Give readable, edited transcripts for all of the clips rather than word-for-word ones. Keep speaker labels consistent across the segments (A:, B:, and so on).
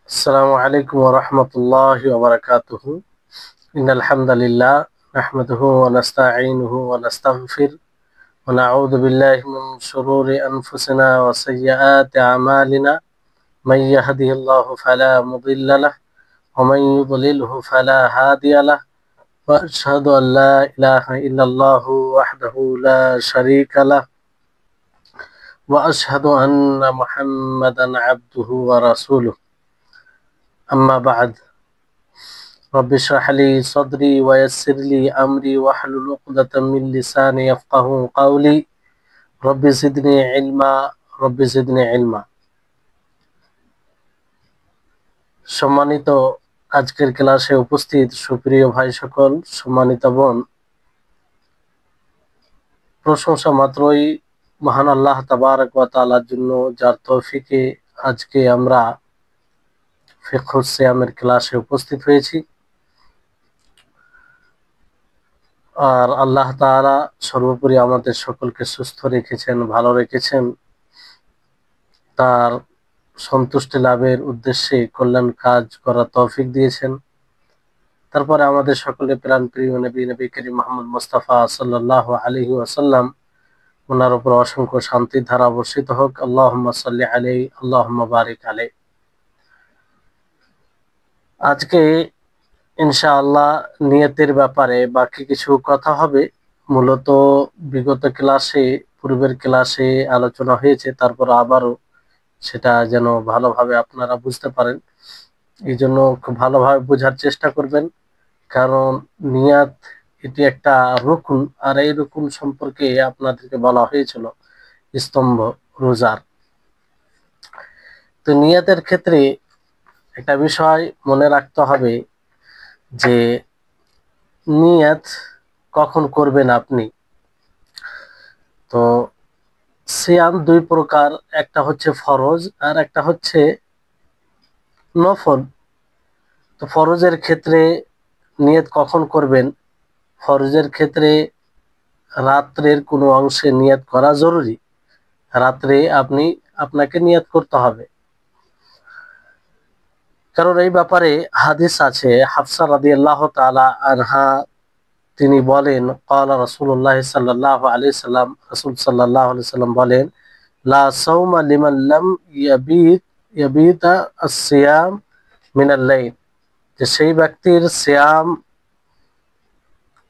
A: السلام عليكم ورحمة الله وبركاته. إن الحمد لله نحمده ونستعينه ونستغفر ونعوذ بالله من شرور أنفسنا وسيئات أعمالنا. من يهده الله فلا مضل له ومن يضلله فلا هادي له، وأشهد أن لا إله إلا الله وحده لا شريك له، وأشهد أن محمدا عبده ورسوله. أما بعد، رب اشرح لي صدري ويسر لي أمري واحلل عقدة من لساني يفقهوا قولي. رب زدني علما رب زدني علما। সম্মানিত আজকের ক্লাসে উপস্থিত সুপ্রিয় ভাই সকল, সম্মানিত বোন, প্রশংসা মাত্রই মহান আল্লাহ তাবারক ওয়া তাআলার জন্য, যার তৌফিকে আজকে আমরা ফিকহুস সিয়ামের ক্লাসে উপস্থিত হয়েছি। আর আল্লাহ তাআলা সর্বোপরি আমাদের সকলকে সুস্থ রেখেছেন, ভালো রেখেছেন। তার সন্তুষ্টি লাভের উদ্দেশ্যে কল্যাণ কাজ করার তৌফিক দিয়েছেন। তারপরে আমাদের সকলে প্রাণ প্রিয় নবী করিম মুহাম্মদ মুস্তাফা সাল্লাল্লাহু আলাইহি ওয়াসাল্লাম, ওনার উপর অসংখ্য শান্তির ধারা বর্ষিত হোক। আল্লাহুম্মা সাল্লি আলাইহি আল্লাহুম্মা বারিক আলাইহি। আজকে ইনশাআল্লাহ নিয়তের ব্যাপারে বাকি কিছু কথা হবে। মূলত বিগত ক্লাসে, পূর্বের ক্লাসে আলোচনা হয়েছে, তারপর আবারও সেটা যেন ভালোভাবে আপনারা বুঝতে পারেন, এই জন্য খুব ভালোভাবে বোঝার চেষ্টা করবেন। কারণ নিয়াত এটি একটা রুকুন, আর এই রুকুন সম্পর্কে আপনাদেরকে বলা হয়েছিল স্তম্ভ রোজার। তো নিয়াতের ক্ষেত্রে একটা বিষয় মনে রাখতে হবে যে নিয়াত কখন করবেন আপনি। তো সিয়াম দুই প্রকার, একটা হচ্ছে ফরজ আর একটা হচ্ছে নফল। তো ফরজের ক্ষেত্রে নিয়ত কখন করবেন? ফরজের ক্ষেত্রে রাত্রের কোনো অংশে নিয়ত করা জরুরি। রাত্রে আপনাকে নিয়ত করতে হবে, কারণ এই ব্যাপারে হাদিস আছে। হাফসা রাদিয়াল্লাহু তাআলা আনহা তিনি বলেন, ক্বালা রাসূলুল্লাহ সাল্লাল্লাহু আলাইহি সাল্লাম, রাসূল সাল্লাল্লাহু আলাইহি সাল্লাম বলেন, লা সাওমা লিমান লাম ইয়াবিতা আস-সিয়াম মিনাল লাইল, যে সেই ব্যক্তির সিয়াম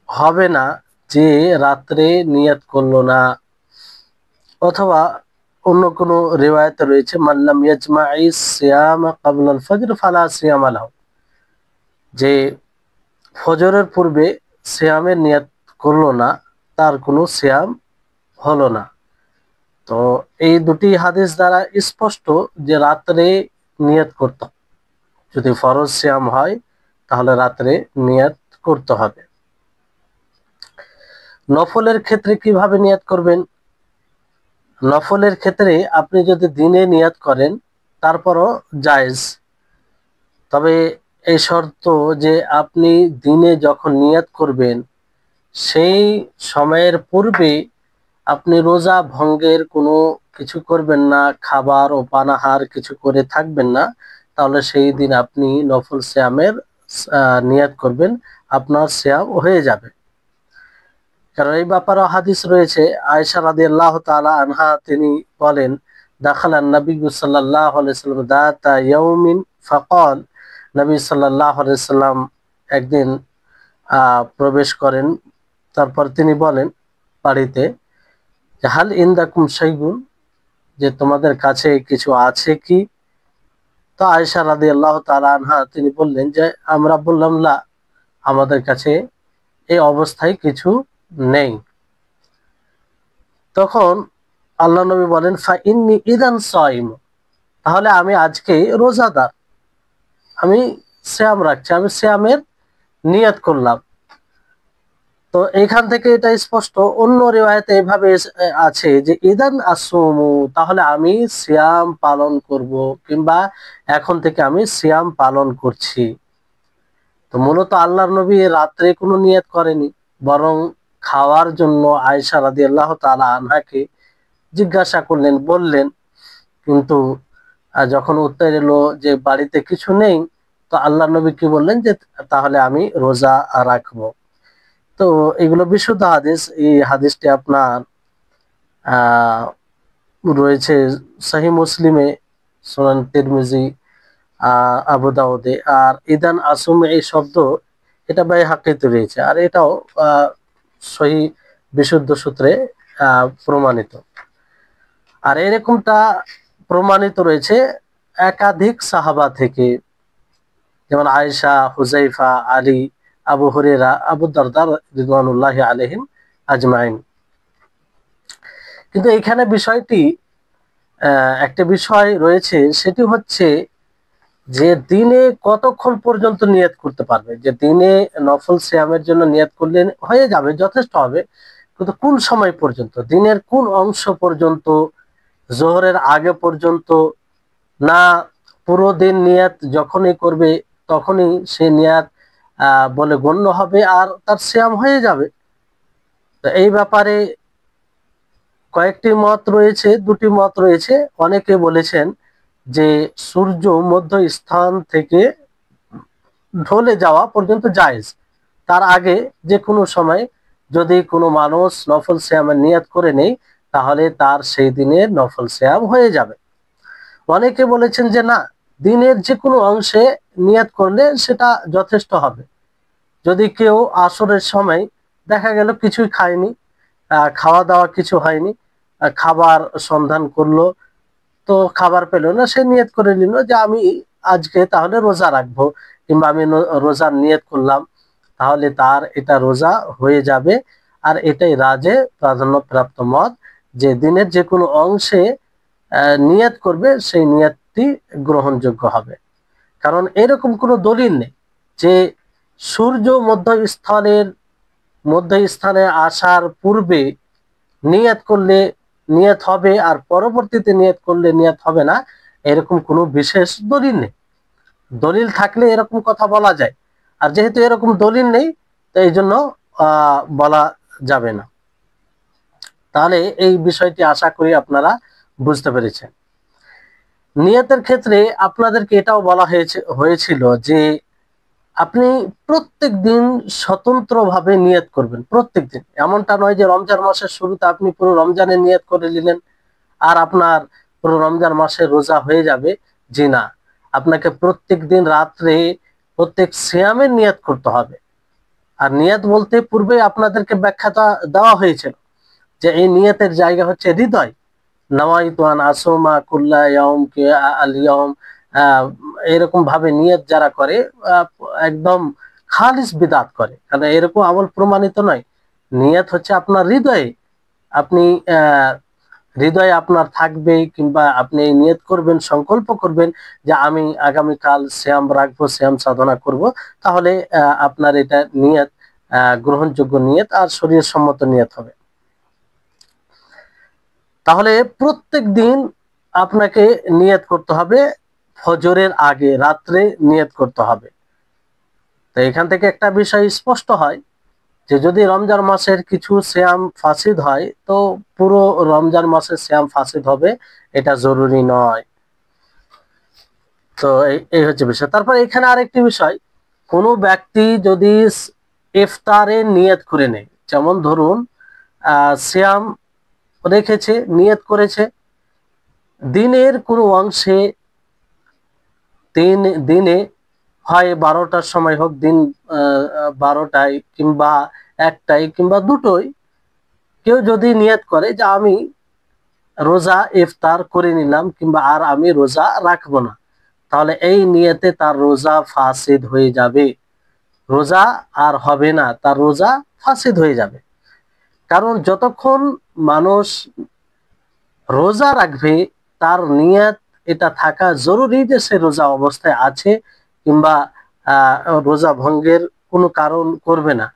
A: হবে না যে রাত্রে নিয়ত করলো না। অথবা অন্য কোনো রিওয়ায়াতে রয়েছে, মাল্লাম ইয়াজমাইস সিয়াম ক্বাবলাল ফজর ফালা সিয়াম লাহু, যে ফজরের পূর্বে সিয়ামের নিয়ত করলো না, তার কোনো সিয়াম হলো না। তো এই দুটি হাদিস দ্বারা স্পষ্ট যে রাত্রে নিয়ত করতে হবে। যদি ফরজ সিয়াম হয় তাহলে রাত্রে নিয়ত করতে হবে। নফলের ক্ষেত্রে কিভাবে নিয়ত করবেন? নফলের ক্ষেত্রে আপনি যদি দিনে নিয়ত করেন তারপরও জায়েজ, তবে এই শর্ত যে আপনি দিনে যখন নিয়ত করবেন সেই সময়ের পূর্বে আপনি রোজা ভঙ্গের কোনো কিছু করবেন না, খাবার ও পানাহার কিছু করে থাকবেন না, তাহলে সেই দিন আপনি নফল সিয়ামের নিয়ত করবেন, আপনার সিয়াম হয়ে যাবে। কারণ এই ব্যাপারে হাদিস রয়েছে। আয়েশা রাদিয়াল্লাহু তাআলা আনহা তিনি বলেন, দাখালান নবী সাল্লাল্লাহু আলাইহি ওয়াসাল্লাম দাতা ইয়াউমিন ফাকাল, নবী সাল্লাল্লাহু আলাইহি ওয়াসাল্লাম একদিন প্রবেশ করেন, তারপর তিনি বলেন বাড়িতে, হাল ইনদাকুম শাইউন, যে তোমাদের কাছে কিছু আছে কি? তো আয়েশা রাদিয়াল্লাহু তাআলা আনহা তিনি বললেন যে, আমরা বললাম লা, আমাদের কাছে এই অবস্থায় কিছু নেই। তখন আল্লাহ নবী বলেন, ফা ইন্নী ইদান সাইম, তাহলে আমি আজকে রোজাদার, আমি সিয়াম রাখছি, আমি সিয়ামের নিয়ত করলাম। তো এখান থেকে এটা স্পষ্ট। অন্য রিওয়ায়াতে এভাবে আছে যে ইদান আসুমু, তাহলে আমি সিয়াম পালন করব, কিংবা এখন থেকে আমি সিয়াম পালন করছি। তো মূলত আল্লাহর নবী রাত্রে কোনো নিয়ত করেনি, বরং খাওয়ার জন্য আয়েশা রাদিয়াল্লাহু তাআলা আনহাকে জিজ্ঞাসা করলেন, বললেন, কিন্তু আর যখন উত্তর এলো যে বাড়িতে কিছু নেই, তো আল্লাহ নবী কি বললেন যে তাহলে আমি রোজা রাখবো। তো এগুলো বিশুদ্ধ হাদিস। এই হাদিসটি আপনার আহ রয়েছে সহিহ মুসলিমে, সুনান তিরমিজি, আবু দাউদে। আর ইদান আসুম এই শব্দ এটা বাইহাকিতে রয়েছে, আর এটাও সহিহ বিশুদ্ধ সূত্রে প্রমাণিত। আর এরকমটা প্রমাণিত রয়েছে একাধিক সাহাবা থেকে, যেমন আয়েশা, হুজাইফা, আলী, আবু হুরায়রা, আবু দারদা রিদওয়ানুল্লাহি আলাইহিম আজমাইন। কিন্তু এখানে বিষয়টি একটা বিষয় রয়েছে, সেটি হচ্ছে যে দিনে কতক্ষণ পর্যন্ত নিয়ত করতে পারবে। যে দিনে নফল সিয়ামের জন্য নিয়ত করলে হয়ে যাবে, যথেষ্ট হবে, কিন্তু কোন সময় পর্যন্ত, দিনের কোন অংশ পর্যন্ত, জোহরের আগে পর্যন্ত, না পুরো দিন নিয়াত যখনই করবে তখনই সে নিয়াত বলে গণ্য হবে আর তার সিয়াম হয়ে যাবে। তো এই ব্যাপারে কয়েকটি মত রয়েছে, দুটি মত রয়েছে। অনেকে বলেছেন যে সূর্য মধ্য স্থান থেকে ঢলে যাওয়া পর্যন্ত জায়েজ, তার আগে যে কোনো সময় যদি কোনো মানুষ নফল সিয়ামের নিয়াত করে নেই, তাহলে তার সেই দিনের নফল সিয়াম হয়ে যাবে। অনেকে বলেছেন যে না, দিনের যে কোনো অংশে নিয়াত করলে সেটা যথেষ্ট হবে। যদি কেউ আসরের সময় দেখা গেল কিছুই খায়নি, খাওয়া দাওয়া কিছু হয়নি, খাবার সন্ধান করলো, তো খাবার পেল না, সে নিয়ত করে নিল যে আমি আজকে তাহলে রোজা রাখবো, কিংবা আমি রোজার নিয়ত করলাম, তাহলে তার এটা রোজা হয়ে যাবে। আর এটাই রাজে প্রাধান্যপ্রাপ্ত মত, যে দিনের যে কোনো অংশে নিয়ত করবে সেই নিয়তটি গ্রহণযোগ্য হবে। কারণ এরকম কোনো দলিল নেই যে সূর্য মধ্যস্থানে আসার পূর্বে নিয়ত করলে নিয়ত হবে আর পরবর্তীতে নিয়ত করলে নিয়ত হবে না, এরকম কোনো বিশেষ দলিল নেই। দলিল থাকলে এরকম কথা বলা যায়, আর যেহেতু এরকম দলিল নেই, তো এই জন্য বলা যাবে না। তাহলে এই বিষয়টি আশা করি আপনারা বুঝতে পেরেছেন। নিয়তের ক্ষেত্রে আপনাদেরকে এটাও বলা হয়েছিল যে আপনি প্রত্যেক দিন স্বতন্ত্রভাবে নিয়ত করবেন। প্রত্যেক দিন, এমনটা নয় যে রমজান মাসের শুরুতে আপনি পুরো রমজানের নিয়ত করে নিলেন আর আপনার পুরো রমজান মাসে রোজা হয়ে যাবে। জি না, আপনাকে প্রত্যেক দিন রাত্রে প্রত্যেক সিয়ামের নিয়ত করতে হবে। আর নিয়ত বলতে পূর্বে আপনাদেরকে ব্যাখ্যাটা দেওয়া হয়েছিল যে এই নিয়তের জায়গা হচ্ছে হৃদয়। নাওয়াইতু আন আসুমা কুল্লা ইয়াউম কে আল ইয়াউম, এরকম ভাবে নিয়ত যারা করে একদম খালিস বিদাত করে, কারণ এরকম আমল প্রমাণিত নয়। নিয়ত হচ্ছে আপনার হৃদয়ে, আপনি হৃদয়ে আপনার থাকবে, কিংবা আপনি এই নিয়ত করবেন, সংকল্প করবেন যে আমি আগামীকাল সিয়াম রাখবো, সিয়াম সাধনা করব, তাহলে আপনার এটা নিয়ত গ্রহণযোগ্য নিয়ত আর শরীয়ত সম্মত নিয়ত হবে। তাহলে প্রত্যেক দিন আপনাকে নিয়ত করতে হবে, ফজরের আগে রাত্রে নিয়ত করতে হবে। তো এখান থেকে একটা বিষয় স্পষ্ট হয় যে যদি রমজান মাসের কিছু সিয়াম ফাসিদ হয়, তো পুরো রমজান মাসের সিয়াম ফাসিদ হবে, এটা জরুরি নয়। তো এই হচ্ছে বিষয়। তারপর এখানে আরেকটি বিষয়, কোনো ব্যক্তি যদি ইফতারে নিয়ত করে নেয়, যেমন ধরুন সিয়াম রেখেছে, নিয়ত করেছে, দিনের কোনো অংশে দিনে হয় 12টার সময় হোক, দিন 12টায় কিংবা 1টায় কিংবা 2টোয়, কেউ যদি নিয়ত করে যে আমি রোজা ইফতার করে নিলাম কিংবা আর আমি রোজা রাখবো না, তাহলে এই নিয়তে তার রোজা ফাসিদ হয়ে যাবে, রোজা আর হবে না, তার রোজা ফাসিদ হয়ে যাবে। কারণ যতক্ষণ মানুষ রোজা রাখবে, তার নিয়ত এটা থাকা জরুরি যে সে রোজা অবস্থায় আছে, কিংবা রোজা ভঙ্গের কোনো কারণ করবে না।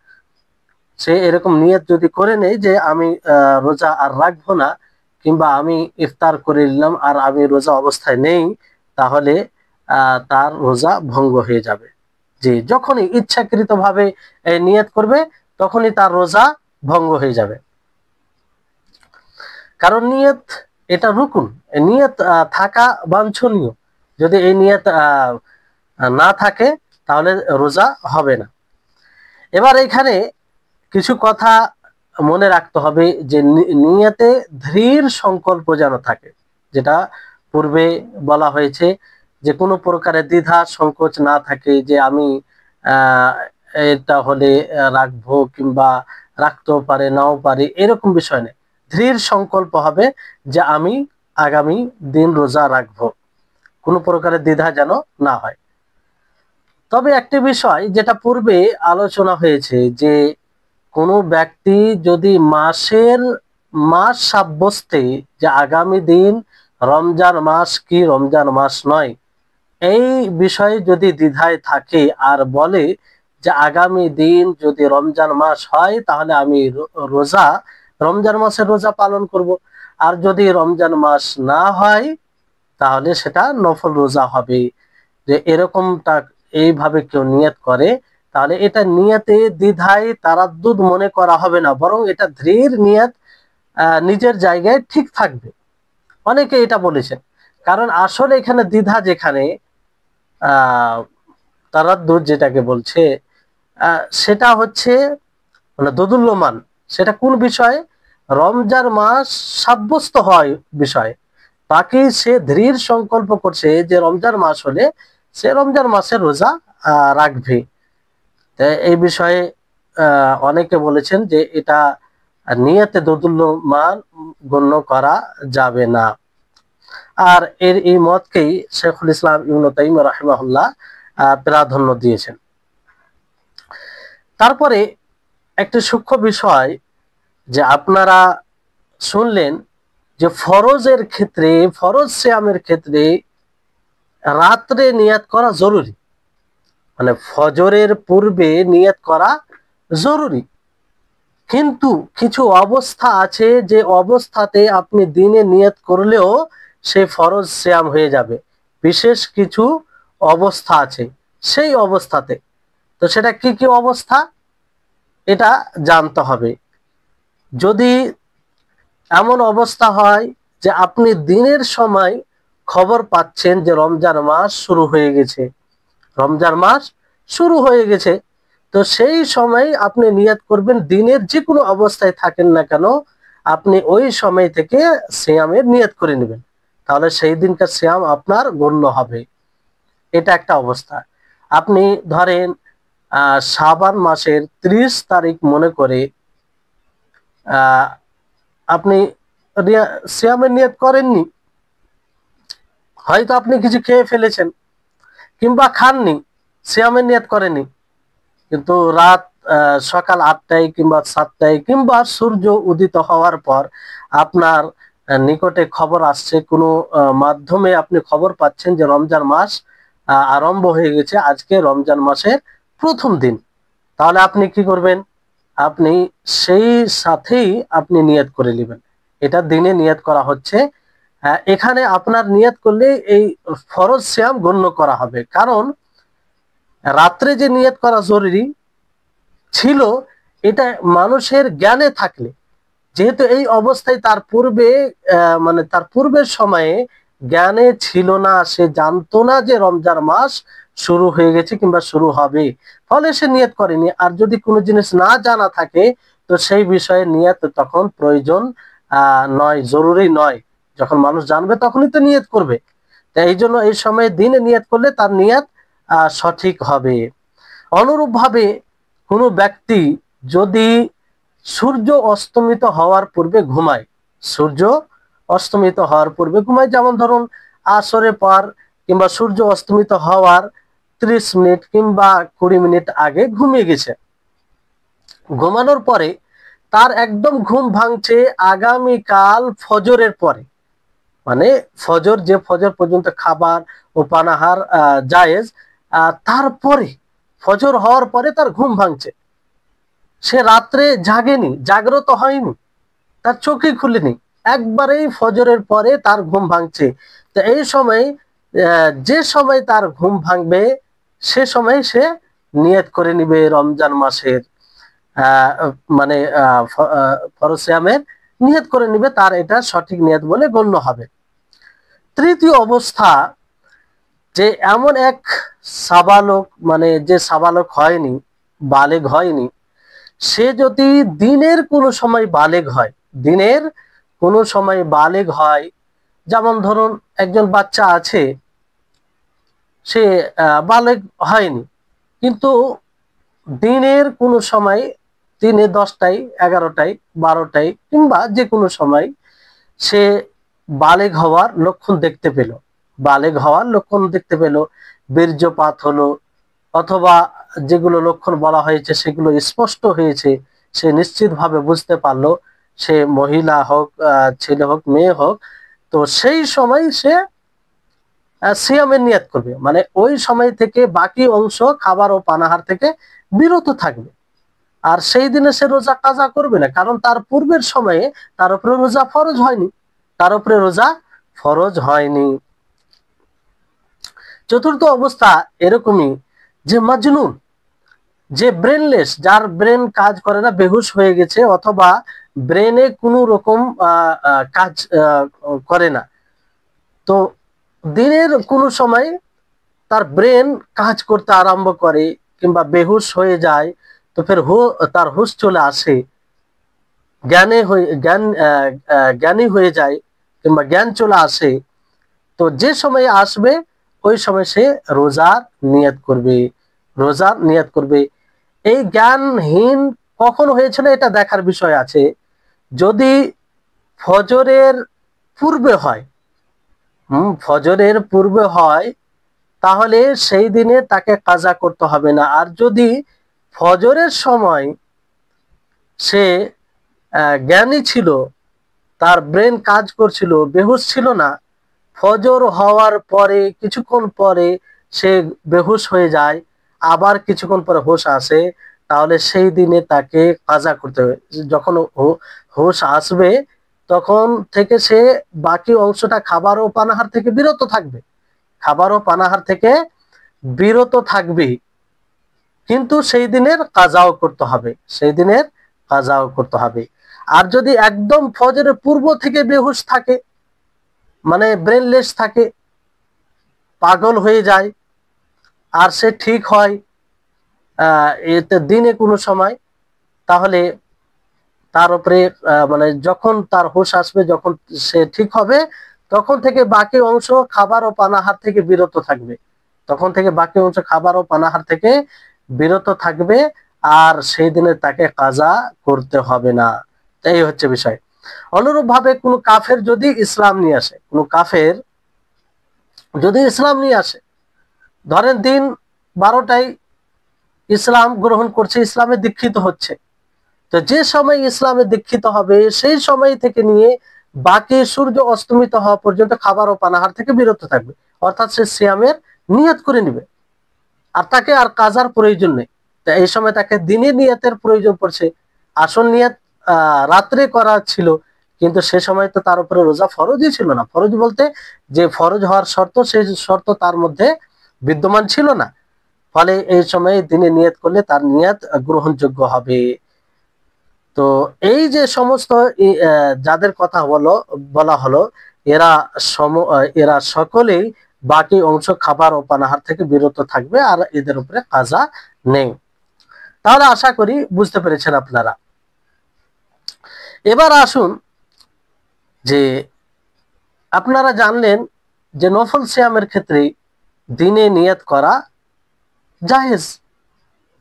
A: সে এরকম নিয়ত যদি করে নেয় যে আমি রোজা আর রাখবো না, কিংবা আমি ইফতার করে নিলাম আর আমি রোজা অবস্থায় নেই, তাহলে তার রোজা ভঙ্গ হয়ে যাবে। যে যখনই ইচ্ছাকৃতভাবে নিয়ত করবে, তখনই তার রোজা ভঙ্গ হয়ে যাবে। কারণ নিয়ত এটা রুকুন, নিয়ত থাকা বাঞ্ছনীয়। যদি এই নিয়ত না থাকে তাহলে রোজা হবে না। এবার এখানে কিছু কথা মনে রাখতে হবে যে নিয়তে দৃঢ় সংকল্প যেন থাকে, যেটা পূর্বে বলা হয়েছে, যে কোনো প্রকারের দ্বিধা সংকোচ না থাকে যে আমি আহ এটা হলে রাখবো কিংবা রাখতেও পারে নাও পারে, এরকম বিষয় নেই। দৃঢ় সংকল্প হবে যে আমি আগামী দিন রোজা রাখবো, কোনো প্রকারের দ্বিধা যেন না হয়। তবে একটি বিষয় যেটা পূর্বে আলোচনা হয়েছে, যে কোনো ব্যক্তি যদি মাস সাব্যস্তে, যে আগামী দিন রমজান মাস কি রমজান মাস নয়, এই বিষয়ে যদি দ্বিধায় থাকে আর বলে যে আগামী দিন যদি রমজান মাস হয় তাহলে আমি রমজান মাসের রোজা পালন করব, আর যদি রমজান মাস না হয় তাহলে সেটা নফল রোজা হবে, যে এরকমটা এইভাবে কেউ নিয়ত করে, তাহলে এটা নিয়তে দ্বিধায় তারাদ্দুদ মনে করা হবে না, বরং এটা দৃঢ় নিয়ত নিজের জায়গায় ঠিক থাকবে। অনেকে এটা বলেছেন, কারণ আসলে এখানে দ্বিধা যেখানে তারাদ্দুদ যেটাকে বলছে, সেটা হচ্ছে মানে দোদুল্যমান, সেটা কোন বিষয়ে? রমজান মাস সাব্যস্ত হয় বিষয়। বাকি সে দৃঢ় সংকল্প করছে যে রমজান মাস হলে সে রমজান মাসের রোজা রাখবে। এই বিষয়ে অনেকে বলেছেন যে এটা নিয়তে দোদুল্যমান গণ্য করা যাবে না। আর এই মতকেই শেখুল ইসলাম ইবনে তাইমিয়া রাহিমাহুল্লাহ প্রাধান্য দিয়েছেন। তারপরে একটি সূক্ষ্ম বিষয় যে আপনারা শুনলেন যে ফরজের ক্ষেত্রে, ফরজ সিয়ামের ক্ষেত্রে রাত্রে নিয়াত করা জরুরি, মানে ফজরের পূর্বে নিয়াত করা জরুরি। কিন্তু কিছু অবস্থা আছে যে অবস্থাতে আপনি দিনে নিয়াত করলেও সে ফরজ সিয়াম হয়ে যাবে। বিশেষ কিছু অবস্থা আছে সেই অবস্থাতে, তো সেটা কি কি অবস্থা এটা জানতে হবে। যদি এমন অবস্থা হয় যে আপনি দিনের সময় খবর পাচ্ছেন যে রমজান মাস শুরু হয়ে গেছে, রমজান মাস শুরু হয়ে গেছে, তো সেই সময় আপনি নিয়ত করবেন, দিনের যে কোনো অবস্থায় থাকেন না কেন আপনি ওই সময় থেকে সিয়ামের নিয়ত করে নেবেন, তাহলে সেই দিনকার সিয়াম আপনার গণ্য হবে। এটা একটা অবস্থা। আপনি ধরেন শাবান মাসের 30 তারিখ মনে করে আপনি সিয়ামের নিয়ত করেননি, হয়তো আপনি কিছু খেয়ে ফেলেছেন কিংবা খাননি, সিয়ামের নিয়ত করেননি, কিন্তু রাত সকাল 8টায় কিংবা 7টায় কিংবা সূর্য উদিত হওয়ার পর আপনার নিকটে খবর আসছে, কোনো মাধ্যমে আপনি খবর পাচ্ছেন যে রমজান মাস আরম্ভ হয়ে গেছে, আজকে রমজান মাসের প্রথম দিন, তাহলে আপনি কি করবেন? আপনি সেই সাথেই আপনি নিয়ত করে নেবেন, এটা দিনে নিয়ত করা হচ্ছে। এখানে আপনার নিয়ত করলে এই ফরজ সিয়াম গণ্য করা হবে, কারণ রাত্রে যে নিয়ত করা জরুরি ছিল এটা মানুষের জ্ঞানে থাকলে, যেহেতু এই অবস্থায় তার পূর্বে মানে তার পূর্বের সময়ে জ্ঞানে ছিল না, সে জানতো না যে রমজান মাস শুরু হয়ে গেছে কিংবা শুরু হবে, ফলে সে নিয়ত করেনি। আর যদি কোনো জিনিস না জানা থাকে তো সেই বিষয়ে নিয়ত তখন প্রয়োজন নয়, জরুরি নয়, যখন মানুষ জানবে তখনই তো নিয়ত করবে। তাই এই জন্য এই সময়ে দিনে নিয়ত করলে তার নিয়ত সঠিক হবে। অনুরূপভাবে কোনো ব্যক্তি যদি সূর্য অস্তমিত হওয়ার পূর্বে ঘুমায়, সূর্য অস্তমিত হওয়ার পূর্বে ঘুমায়, যেমন ধরুন আসরের পর কিংবা সূর্য অস্তমিত হওয়ার 30 মিনিট কিংবা 20 মিনিট আগে ঘুমিয়ে গেছে, ঘুমানোর পরে তার একদম ঘুম ভাঙছে আগামীকাল ফজরের পরে, মানে ফজর, যে ফজর পর্যন্ত খাবার ও পানাহার জায়েজ, তারপরে ফজর হওয়ার পরে তার ঘুম ভাঙছে, সে রাত্রে জাগেনি, জাগ্রত হয়নি, তার চোখই খুলেনি, একবারেই ফজরের পরে তার ঘুম ভাঙছে। তো এই সময় যে সময় তার ঘুম ভাঙবে সে সময় সে নিয়ত করে নিবে রমজান মাসের মানে ফরজ সিয়ামের নিয়ত করে নিবে, তার এটা সঠিক নিয়ত বলে গণ্য হবে। তৃতীয় অবস্থা, যে এমন এক সাবালক, মানে যে সাবালক হয়নি, বালেগ হয়নি, সে যদি দিনের কোনো সময় বালেগ হয়, দিনের কোনো সময় বালেগ হয়, যেমন ধরুন একজন বাচ্চা আছে, সে বালেগ হয়নি, কিন্তু দিনের কোনো সময়, দিনে 10টায় 11টায় 12টায় কিংবা যে কোনো সময় সে বালেগ হওয়ার লক্ষণ দেখতে পেল, বালেগ হওয়ার লক্ষণ দেখতে পেল, বীর্যপাত হলো, অথবা যেগুলো লক্ষণ বলা হয়েছে সেগুলো স্পষ্ট হয়েছে, সে নিশ্চিতভাবে বুঝতে পারলো, সে মহিলা হোক, ছেলে হোক, মেয়ে হোক, তো সেই সময় সে সিয়ামের নিয়ত করবে, মানে ওই সময় থেকে বাকি অংশ খাবার ও পানাহার থেকে বিরত থাকবে। আর সেই দিনে সে রোজা কাজা করবে না, কারণ তার পূর্বের সময়ে তার উপরে রোজা ফরজ হয়নি, তার উপরে রোজা ফরজ হয়নি। চতুর্থ অবস্থা এরকমই, যে মাজনুন, যে ব্রেনলেস, যার ব্রেন কাজ করে না, বেহুশ হয়ে গেছে, অথবা ব্রেনে কোনো রকম কাজ করে না, তো দিনের কোনো সময় তার ব্রেন কাজ করতে আরম্ভ করে কিংবা বেহুশ হয়ে যায়, তো ফের তার হুশ চলে আসে, জ্ঞানী হয়ে যায় কিংবা জ্ঞান চলে আসে, তো যে সময় আসবে ওই সময় সে রোজার নিয়ত করবে, রোজার নিয়ত করবে। এই জ্ঞানহীন কখন হয়েছিল এটা দেখার বিষয় আছে। যদি ফজরের পূর্বে হয়, ফজরের পূর্বে হয়, তাহলে সেই দিনে তাকে কাজা করতে হবে না। আর যদি ফজরের সময় সে জ্ঞানী ছিল, তার ব্রেন কাজ করছিল, বেহুশ ছিল না, ফজর হওয়ার পরে কিছুক্ষণ পরে সে বেহুশ হয়ে যায়, আবার কিছুক্ষণ পরে হোশ আসে, তাহলে সেই দিনে তাকে কাজা করতে হবে। যখন হোশ আসবে তখন থেকে সে বাকি অংশটা খাবার ও পানাহার থেকে বিরত থাকবে, খাবার ও পানাহার থেকে বিরত থাকবে, কিন্তু সেই দিনের কাজাও করতে হবে, সেই দিনের কাজাও করতে হবে। আর যদি একদম ফজরের পূর্ব থেকে বেহুশ থাকে, মানে ব্রেনলেস থাকে, পাগল হয়ে যায়, আর সে ঠিক হয় এতে দিনে কোনো সময়, তাহলে তার উপরে মানে যখন তার হুঁশ আসবে, যখন সে ঠিক হবে, তখন থেকে বাকি অংশ খাবার ও পানাহার থেকে বিরত থাকবে, তখন থেকে বাকি অংশ খাবার ও পানাহার থেকে বিরত থাকবে, আর সেই দিনে তাকে কাজা করতে হবে না। এই হচ্ছে বিষয়। অনুরূপ ভাবে কোনো কাফের যদি ইসলাম নিয়ে আসে, কোনো কাফের যদি ইসলাম নিয়ে আসে, ধরেন দিন 12টায় ইসলাম গ্রহণ করছে, ইসলামে দীক্ষিত হচ্ছে, তো যে সময় ইসলামে দীক্ষিত হবে সেই সময় থেকে নিয়ে বাকি সূর্য অস্তমিত হওয়া পর্যন্ত খাবার ও পানাহার থেকে বিরত থাকবে, অর্থাৎ সে সিয়ামের নিয়ত করে নিবে, আর তাকে আর কাজার প্রয়োজন নেই। তো এই সময় তাকে দিনে নিয়তের প্রয়োজন পড়ছে, আসল নিয়ত রাত্রে করা ছিল, কিন্তু সে সময় তো তার উপরে রোজা ফরজই ছিল না, ফরজ বলতে যে ফরজ হওয়ার শর্ত, সেই শর্ত তার মধ্যে বিদ্যমান ছিল না, ফলে এই সময় দিনে নিয়ত করলে তার নিয়ত গ্রহণযোগ্য হবে। তো এই যে সমস্ত যাদের কথা বলা হলো, এরা এরা সকলেই বাকি অংশ খাবার ও পানাহার থেকে বিরত থাকবে, আর এদের উপরে কাজা নেই। তাহলে আশা করি বুঝতে পেরেছেন আপনারা। এবার আসুন, যে আপনারা জানলেন যে নফল সিয়ামের ক্ষেত্রে দিনে নিয়ত করা জায়েজ,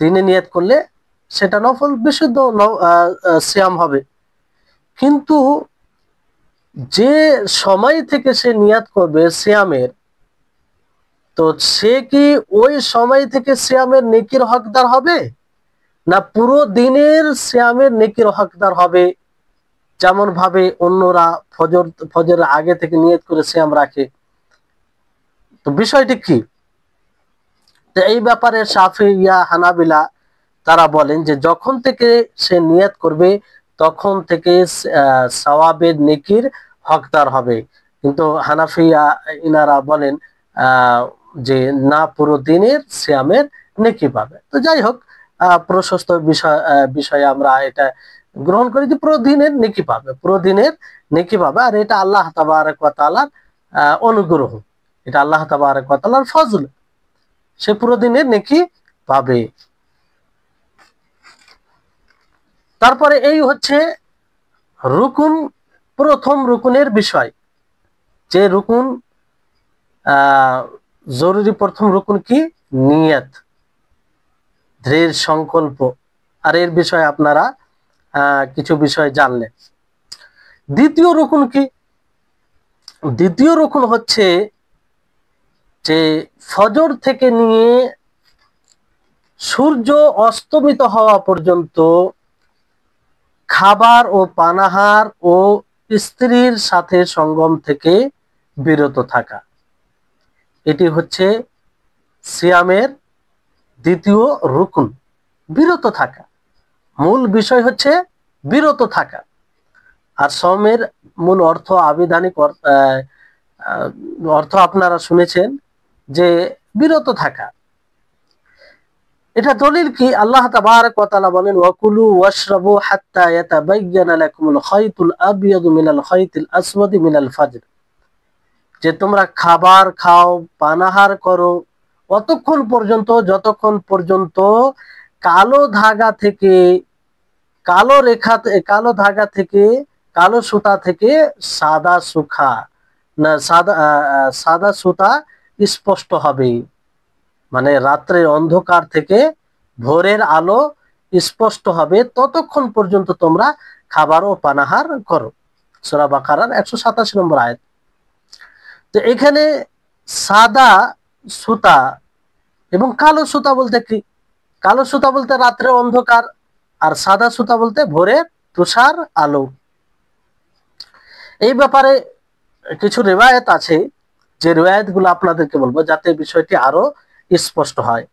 A: দিনে নিয়ত করলে সেটা নফল বিশুদ্ধ সিয়াম হবে, কিন্তু যে সময় থেকে সে নিয়াত করবে সিয়ামের, তো সে কি ওই সময় থেকে সিয়ামের নেকির হকদার হবে, না পুরো দিনের সিয়ামের নেকির হকদার হবে, যেমন ভাবে অন্যরা ফজরের আগে থেকে নিয়ত করে সিয়াম রাখে? তো বিষয়টি কি? তো এই ব্যাপারে শাফিঈয়া, হানাবিলা তারা বলেন যে যখন থেকে সে নিয়ত করবে তখন থেকে সওয়াবের নেকির হকদার হবে, কিন্তু হানাফিয়া ইনারা বলেন যে না, পুরো দিনের সিয়ামের নেকি পাবে। তো যাই হোক, প্রশস্ত বিষয়ে আমরা এটা গ্রহণ করে যে পুরো দিনের নেকি পাবে, পুরো দিনের নেকি পাবে। আর এটা আল্লাহ তাবারক ওয়া তাআলার অনুগ্রহ, এটা আল্লাহ তাবারক ওয়া তাআলার ফজল, সে পুরো দিনের নেকি পাবে। তারপরে এই হচ্ছে রুকুন, প্রথম রুকুনের বিষয়, যে রুকুন জরুরি প্রথম রুকুন কি? নিয়ত, দৃঢ় সংকল্প। আর এর বিষয়ে আপনারা কিছু বিষয় জানলেন। দ্বিতীয় রুকুন কি? দ্বিতীয় রুকুন হচ্ছে যে ফজর থেকে নিয়ে সূর্য অস্তমিত হওয়া পর্যন্ত খাবার ও পানাহার ও স্ত্রীর সাথে সঙ্গম থেকে বিরত থাকা। এটি হচ্ছে সিয়ামের দ্বিতীয় রুকুন, বিরত থাকা। মূল বিষয় হচ্ছে বিরত থাকা। আর সওমের মূল অর্থ, আবিধানিক অর্থ আপনারা শুনেছেন যে বিরত থাকা। এটা দলিল কি? আল্লাহ তাবারক ওয়া তাআলা বলেন, ওয়াকুলু ওয়াশরাবু হাত্তা ইয়াতাবায়্যানা লাকুমুল খায়তুল আবয়াদু মিনাল খায়তিল আসওয়াদি মিনাল ফাজর, যে তোমরা খাবার খাও, পানাহার করো অতক্ষণ পর্যন্ত যতক্ষণ পর্যন্ত কালো ধাগা থেকে, কালো রেখা, কালো ধাগা থেকে, কালো সুতা থেকে সাদা সুখা না সাদা সুতা স্পষ্ট হবে। মানে রাত্রের অন্ধকার থেকে ভোরের আলো স্পষ্ট হবে, ততক্ষণ পর্যন্ত তোমরা খাবার ও পানাহার করো। সূরা বাকারার 187 নম্বর আয়াত। তো এখানে সাদা সুতা এবং কালো সুতা বলতে কি? কালো সুতা বলতে রাত্রের অন্ধকার, আর সাদা সুতা বলতে ভোরের তুষার আলো। এই ব্যাপারে কিছু রিওয়ায়াত আছে, যে রিওয়ায়াতগুলো আপনাদেরকে বলবো যাতে বিষয়টি আরো স্পষ্ট হয়।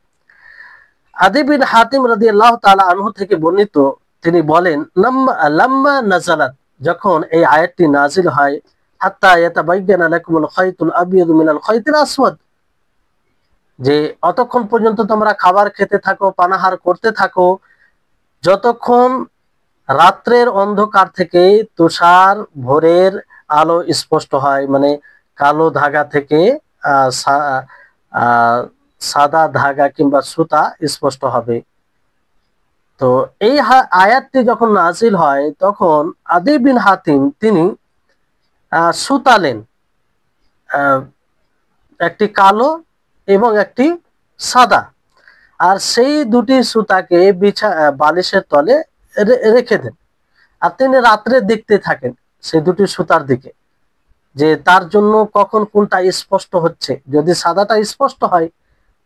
A: আদি বিন হাতিম রাদিয়াল্লাহু তাআলা আনহু থেকে বর্ণিত, তিনি বলেন, লাম্মা নাযালাত, যখন এই আয়াতটি নাজিল হয়, হাত্তা ইয়াতাবায়্যানা লাকুমুল খায়তুল আবয়াদু মিনাল খায়তিল আসওয়াদ, যে অতক্ষণ পর্যন্ত তোমরা খাবার খেতে থাকো, পানাহার করতে থাকো, যতক্ষণ রাত্রের অন্ধকার থেকে তুষার ভোরের আলো স্পষ্ট হয়। মানে কালো ধাগা থেকে সাদা ধাগা কিংবা সুতা স্পষ্ট হবে। তো এই আয়াতটি যখন নাজিল হয়, তখন আদি বিন হাতিম তিনি সুতালেন, একটি কালো এবং একটি সাদা, আর সেই দুটি সুতাকে বালিশের তলে রেখে দেন। আর তিনি রাত্রে দেখতে থাকেন সেই দুটি সুতার দিকে, যে তার জন্য কখন কোনটা স্পষ্ট হচ্ছে। যদি সাদাটা স্পষ্ট হয়,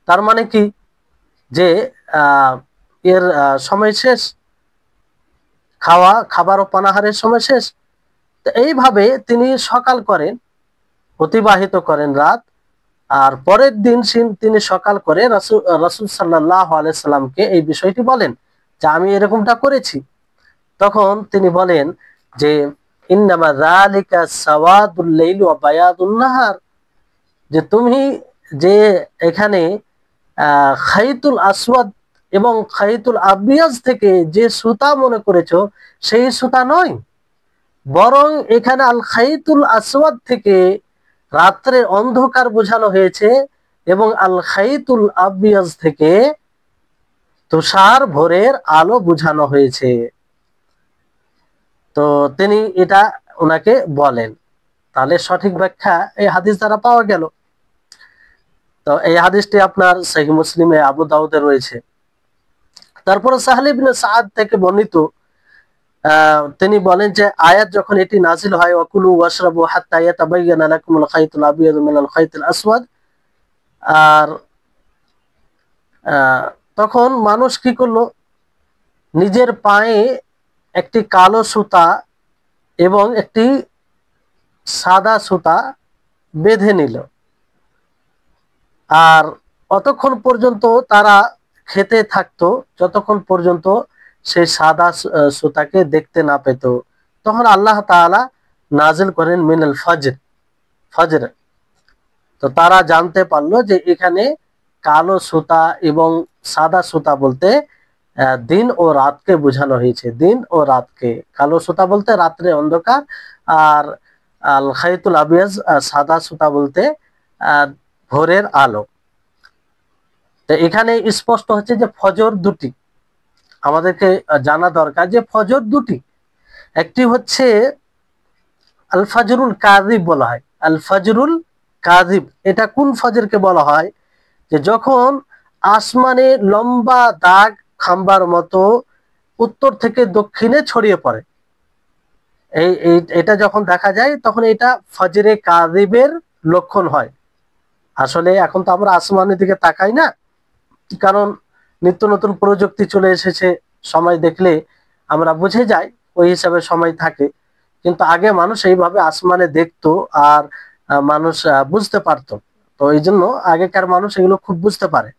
A: তার মানে কি যে এর সময় শেষ, খাবার ও পানাহারের সময় শেষ। তো এইভাবে তিনি সকাল করেন, অতিবাহিত করেন রাত। আর পরের দিন তিনি সকাল করে রাসূল সাল্লাল্লাহু আলাইহি সাল্লামকে এই বিষয়টি বলেন যে আমি এরকমটা করেছি। তখন তিনি বলেন যে ইন্নামা যালিকা সাওয়াদুল লাইল ওয়া বায়াদুন নাহার, যে তুমি যে এখানে খাইতুল আসওয়াদ এবং খাইতুল আবিয়াজ থেকে যে সুতা মনে করেছো, সেই সুতা নয়, বরং এখানে আল খাইতুল আসওয়াদ থেকে রাত্রের অন্ধকার বোঝানো হয়েছে, এবং আল খাইতুল আবিয়াজ থেকে তুষার ভোরের আলো বোঝানো হয়েছে। তো তিনি এটা ওনাকে বলেন। তাহলে সঠিক ব্যাখ্যা এই হাদিস দ্বারা পাওয়া গেল। তো এই হাদিসটি আপনার সহিহ মুসলিমে, আবু দাউদে রয়েছে। তারপরে সাহল ইবনে সাদ থেকে বর্ণিত, তিনি বলেন যে আয়াত যখন এটি নাজিল হয়, ওয়াকুলু ওয়াশরাবু হাত্তা ইয়াতাবায়্যানা লাকুমুল খায়তুল আবয়াদু মিনাল খায়তিল আসওয়াদ, আর তখন মানুষ কি করলো, নিজের পায়ে একটি কালো সুতা এবং একটি সাদা সুতা বেঁধে নিল। আর অতক্ষণ পর্যন্ত তারা খেতে থাকতো যতক্ষণ পর্যন্ত সেই সাদা সুতাকে দেখতে না পেত। তখন আল্লাহ তাআলা নাজিল করেন মিনাল ফজর। তো তারা জানতে পারলো যে এখানে কালো সুতা এবং সাদা সুতা বলতে দিন ও রাতকে বোঝানো হয়েছে, দিন ও রাতকে। কালো সুতা বলতে রাত্রে অন্ধকার, আর আল খাইতুল আবিয়াজ সাদা সুতা বলতে ভোরের আলো। তো এখানে স্পষ্ট হচ্ছে যে ফজর দুটি, আমাদেরকে জানা দরকার যে ফজর দুটি। একটি হচ্ছে আল ফাজরুল কাযিব বলা হয়, আল ফাজরুল কাযিব। এটা কোন ফজরকে বলা হয়? যে যখন আসমানে লম্বা দাগ খাম্বার মতো উত্তর থেকে দক্ষিণে ছড়িয়ে পড়ে, এটা যখন দেখা যায় তখন এটা ফজরে কাযিবের লক্ষণ হয়। আসলে এখন তো আমরা আসমানের দিকে তাকাই না, কারণ নিত্য নতুন প্রযুক্তি চলে এসেছে, সময় দেখলে আমরা বুঝে যাই, ওই হিসাবে সময় থাকে। কিন্তু আগে মানুষ এইভাবে আসমানে দেখতো, আর মানুষ বুঝতে পারতো। তো এই জন্য আগেকার মানুষ এগুলো খুব বুঝতে পারে,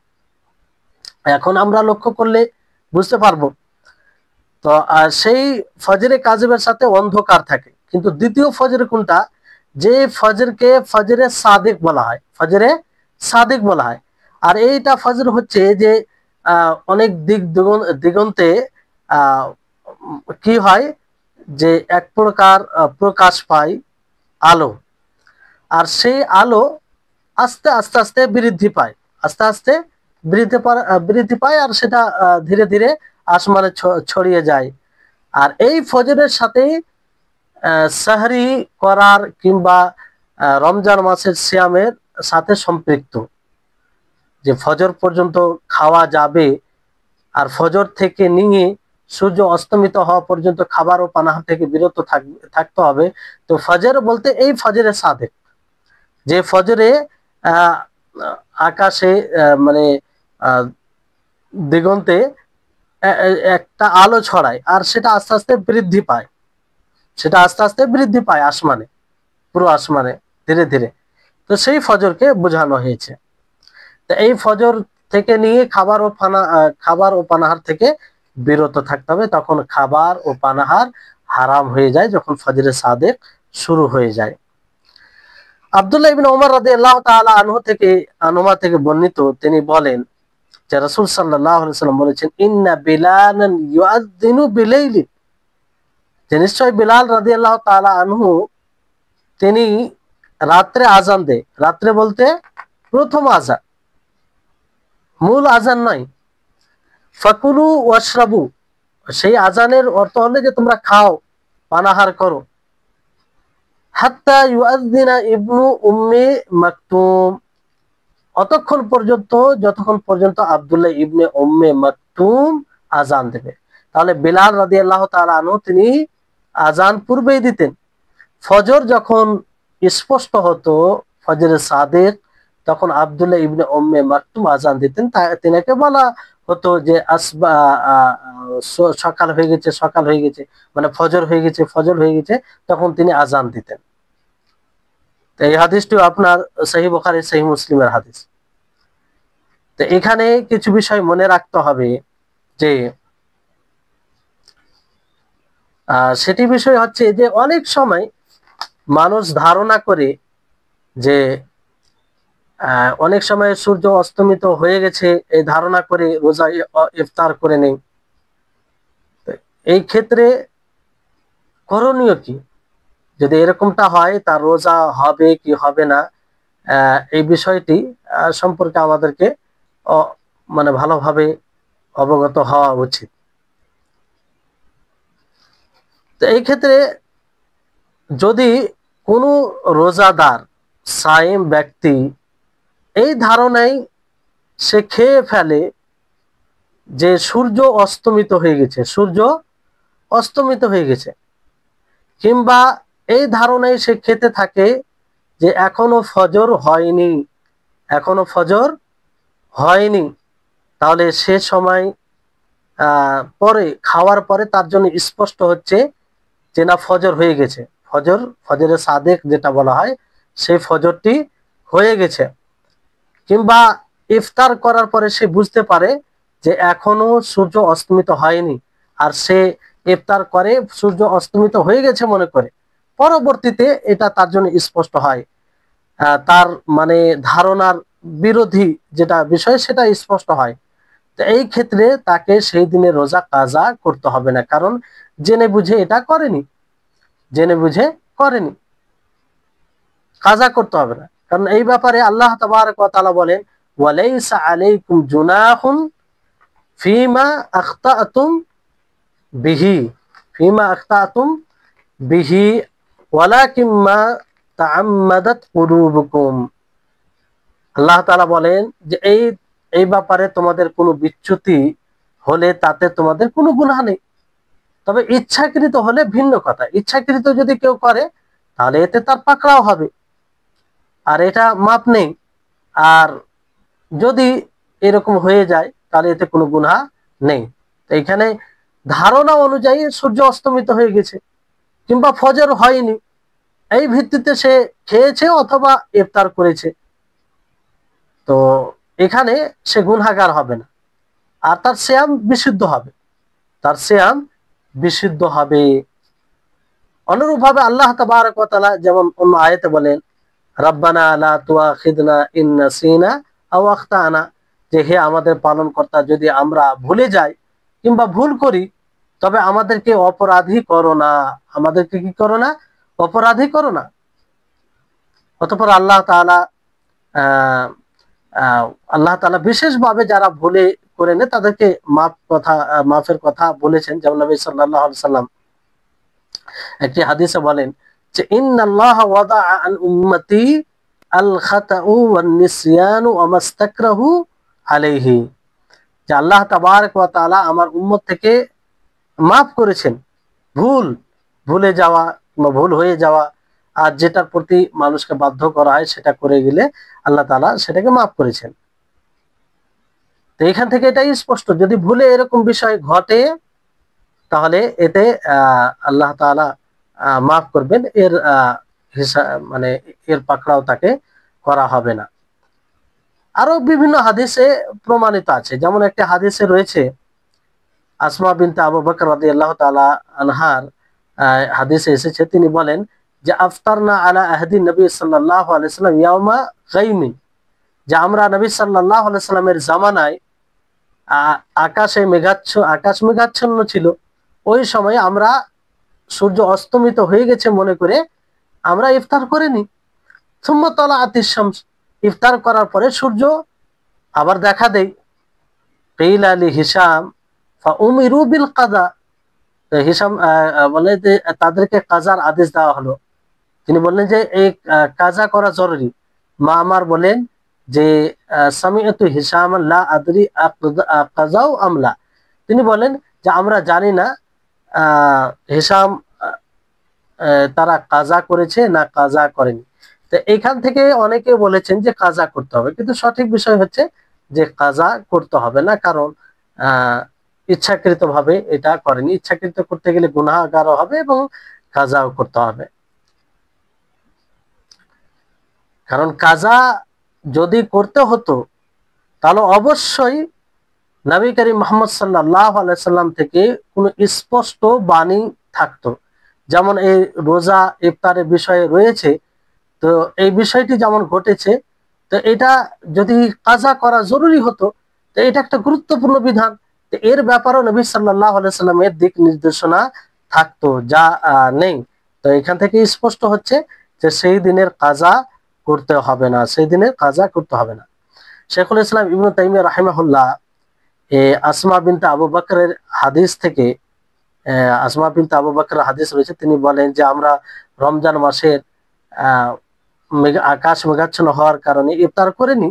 A: এখন আমরা লক্ষ্য করলে বুঝতে পারবো। তো সেই ফজরে কাযিবের সাথে অন্ধকার থাকে। কিন্তু দ্বিতীয় ফজর কোনটা? যে ফজরকে ফজরে সাদিক বলা হয়, ফজরে সাদিক বলা হয়। আর এইটা ফজর হচ্ছে যে অনেক দিগন্তে কি হয়, যে এক প্রকার প্রকাশ পায় আলো, আর সেই আলো আস্তে আস্তে আস্তে বৃদ্ধি পায়, আস্তে আস্তে বৃদ্ধি পায়, আর সেটা ধীরে ধীরে আসমানে ছড়িয়ে যায়। আর এই ফজরের সাথে সাহরি করার কিংবা রমজান মাসের সিয়ামের সাথে সম্পৃক্ত, যে ফজর পর্যন্ত খাওয়া যাবে, আর ফজর থেকে নিয়ে সূর্য অস্তমিত হওয়া পর্যন্ত খাবার ও পানাহার থেকে বিরত থাকতে হবে। তো ফজর বলতে এই ফজরে সাদেক, যে ফজরে আহ আকাশে মানে দিগন্তে একটা আলো ছড়ায়, আর সেটা আস্তে আস্তে বৃদ্ধি পায়, সেটা আস্তে আস্তে বৃদ্ধি পায় আসমানে, পুরো আসমানে ধীরে ধীরে। তো সেই ফজরকে বোঝানো হয়েছে। তো এই ফজর থেকে নিয়ে খাবার ও পানাহার থেকে বিরত থাকতে হবে, তখন খাবার ও পানাহার হারাম হয়ে যায় যখন ফজরে সাদেক শুরু হয়ে যায়। আব্দুল্লাহ ইবনে ওমর রাদিয়াল্লাহু তাআলা আনহুমা থেকে বর্ণিত, তিনি বলেন যে রাসূল সাল্লাল্লাহু আলাইহি ওয়াসাল্লাম বলেছেন, ইন্না বিলালান ইউআযযিনু বিলাইলি, যে নিশ্চয় বিলাল রাদিয়াল্লাহু তাআলা আনহু তিনি রাত্রে আজান দেয়। রাত্রে বলতে প্রথম আজান, মূল আজান নয়। ফাকুলু ওয়াশরাবু, সেই আজানের অর্থ হলো যে তোমরা খাও, পানাহার করো। হাত্তা ইউআযযিনা ইবনু উম্মি মাকতুম, অতক্ষণ পর্যন্ত যতক্ষণ পর্যন্ত আব্দুল্লাহ ইবনে উম্মে মাকতুম আজান দেবে। তাহলে বিলাল রাদিয়াল্লাহু তাআলা আনহু তিনি আজান পূর্বেই দিতেন। ফজর যখন স্পষ্ট হতো, ফজরে সাদেক, তখন আব্দুল্লাহ ইবনে উম্মে মাকতুম আজান দিতেন। তিনাকে বলা হতো যে সকাল হয়ে গেছে, সকাল হয়ে গেছে, মানে ফজর হয়ে গেছে, ফজর হয়ে গেছে, তখন তিনি আজান দিতেন। তো এই হাদিসটি আপনার সহিহ বুখারী সহিহ মুসলিমের হাদিস। তো এখানে কিছু বিষয় মনে রাখতে হবে, যে সেটি বিষয় হচ্ছে যে অনেক সময় মানুষ ধারণা করে যে অনেক সময় সূর্য অস্তমিত হয়ে গেছে, এই ধারণা করে রোজা ইফতার করে নেই। এই ক্ষেত্রে করণীয় কি? যদি এরকমটা হয়, তার রোজা হবে কি হবে না, এই বিষয়টি সম্পর্কে আমাদেরকে মানে ভালোভাবে অবগত হওয়া উচিত। তো এই ক্ষেত্রে যদি কোনো রোজাদার সায়েম ব্যক্তি এই ধারণায় সে খেয়ে ফেলে যে সূর্য অস্তমিত হয়ে গেছে, সূর্য অস্তমিত হয়ে গেছে, কিংবা এই ধারণায় সে খেতে থাকে যে এখনো ফজর হয়নি, এখনো ফজর হয়নি, তাহলে সে সময় পরে খাওয়ার পরে তার জন্য স্পষ্ট হচ্ছে যে না, ফজর হয়ে গেছে, ফজরে সাদেক যেটা বলা হয়, সেই ফজরটি হয়ে গেছে। কিংবা ইফতার করার পরে সে বুঝতে পারে যে এখনো সূর্য অস্তমিত হয়নি, আর সে ইফতার করে সূর্য অস্তমিত হয়ে গেছে মনে করে, পরবর্তীতে এটা তার জন্য স্পষ্ট হয়, তার মানে ধারণার বিরোধী যেটা বিষয় সেটা স্পষ্ট হয়, তো এই ক্ষেত্রে তাকে সেই দিনে রোজা কাজা করতে হবে না, কারণ জেনে বুঝে এটা করেনি, জেনে বুঝে করেনি, কাজা করতে হবে না। কারণ এই ব্যাপারে আল্লাহ তাবারক ওয়া তাআলা বলেন, ওয়ালাইসা আলাইকুম জুনাহুন ফিমা আখতাতুম বিহি, ফিমা আখতাতুম বিহি ওয়ালাকিন মা তাআম্মাদাত কুলুবুকুম। আল্লাহ তাআলা বলেন যে এই ব্যাপারে তোমাদের কোনো বিচ্যুতি হলে তাতে তোমাদের কোনো গুনাহ নেই, তবে ইচ্ছাকৃত হলে ভিন্ন কথা। ইচ্ছাকৃত যদি কেউ করে তাহলে এতে তার পাকড়াও হবে, আর এটা মাপ নেই। আর যদি এরকম হয়ে যায় তাহলে এতে কোনো গুনাহ নেই। তো এখানে ধারণা অনুযায়ী সূর্য অস্তমিত হয়ে গেছে কিংবা ফজর হয়নি, এই ভিত্তিতে সে খেয়েছে অথবা ইফতার করেছে, তো এখানে সে গুনাহগার হবে না, আর তার সিয়াম বিশুদ্ধ হবে, তার সিয়াম বিশুদ্ধ হবে। অনুরূপভাবে আল্লাহ তাবারক ওয়া তাআলা যেমন অন্য আয়াতে বলেন, রাব্বানা লা তুআখিযনা ইন নাসিনা আও আখতানা, যে হে আমাদের পালনকর্তা, যদি আমরা ভুলে যাই কিংবা ভুল করি তবে আমাদেরকে অপরাধী করো না, আমাদেরকে কি করো না, অপরাধী করো না। অতঃপর আল্লাহ তাআলা আল্লাহ তাআলা বিশেষভাবে যারা ভুলে করে নেয় তাদেরকে মাফের কথা বলেছেন। যেমন নবী সাল্লাল্লাহু আলাইহি সাল্লাম একটি হাদিসে বলেন যে, ইন্নাল্লাহা ওয়াদাআ আন উম্মতি আল খাতাউ ওয়ান নিসয়ানু ওয়া মাস্তাকরাহু আলাইহি, যে আল্লাহ তাবারক ওয়া তাআলা আমার উম্মত থেকে মাফ করেছেন ভুলে যাওয়া বা ভুল হয়ে যাওয়া, আর যেটার প্রতি মানুষকে বাধ্য করা হয় সেটা করে গেলে আল্লাহ তাআলা সেটাকে মাফ করেছেন। তো এখান থেকে এটাই স্পষ্ট, যদি ভুলে এরকম বিষয় ঘটে তাহলে এতে আল্লাহ তাআলা মাফ করবেন, এর মানে এর পাকড়াও তাকে করা হবে না। আরো বিভিন্ন হাদিসে প্রমাণিত আছে, যেমন একটা হাদিসে রয়েছে আসমা বিনতে আবু বকর রাদিয়াল্লাহু তাআলা আনহার হাদিসে এসেছে, তিনি বলেন যে আফতারনা আলা আহদি নবী সাল্লাল্লাহু আলাইহি সাল্লাম ইয়াউমা গায়মিন, যে আমরা নবী সাল্লাল্লাহু আলাইহি সাল্লামের জামানায় আকাশ মেঘাচ্ছন্ন ছিল, ওই সময় আমরা সূর্য অস্তমিত হয়ে গেছে মনে করে আমরা ইফতার করিনি। সুম্মা তালাআতিশ শামস, ইফতার করার পরে সূর্য আবার দেখা দেয়। কিলা লি হিশাম ফাউমিরু বিল কাযা, হিশাম বলে যে তাদেরকে কাজার আদেশ দেওয়া হলো। তিনি বললেন যে এই কাজা করা জরুরি। মা আমার বলেন যে সামিআতু হিশাম লা আদরি কাযাও আমলা, তিনি বলেন যে আমরা জানি না হিশাম তারা কাজা করেছে না কাজা করেনি। তো এইখান থেকে অনেকে বলেছেন যে কাজা করতে হবে, কিন্তু সঠিক বিষয় হচ্ছে যে কাজা করতে হবে না, কারণ ইচ্ছাকৃতভাবে এটা করেনি। ইচ্ছাকৃত করতে গেলে গুনাহগারও হবে এবং কাজাও করতে হবে। কারণ কাজা যদি করতে হতো তাহলে অবশ্যই নবী করিম মুহাম্মদ সাল্লাল্লাহু আলাইহি সাল্লাম থেকে কোনো স্পষ্ট বাণী থাকতো। যেমন এই রোজা ইফতারের বিষয়ে রয়েছে, তো এই বিষয়টি যেমন ঘটেছে, তো এটা যদি কাজা করা জরুরি হতো তো এটা একটা গুরুত্বপূর্ণ বিধান, তো এর ব্যাপারেও নবী সাল্লাল্লাহু আলাইহি সাল্লামের দিক নির্দেশনা থাকতো, যা নেই। তো এখান থেকে স্পষ্ট হচ্ছে যে সেই দিনের কাজা করতে হবে না, সেই দিনের কাজা করতে হবে না। শেখুল ইসলাম ইবনে তাইমিয়া রাহিমাহুল্লাহ আসমা বিনতে আবু বকরের হাদিস থেকে, আসমা বিনতে আবু বকরের হাদিস রয়েছে, তিনি বলেন যে আমরা রমজান মাসের আকাশ মেঘাচ্ছন্ন হওয়ার কারণে ইফতার করিনি,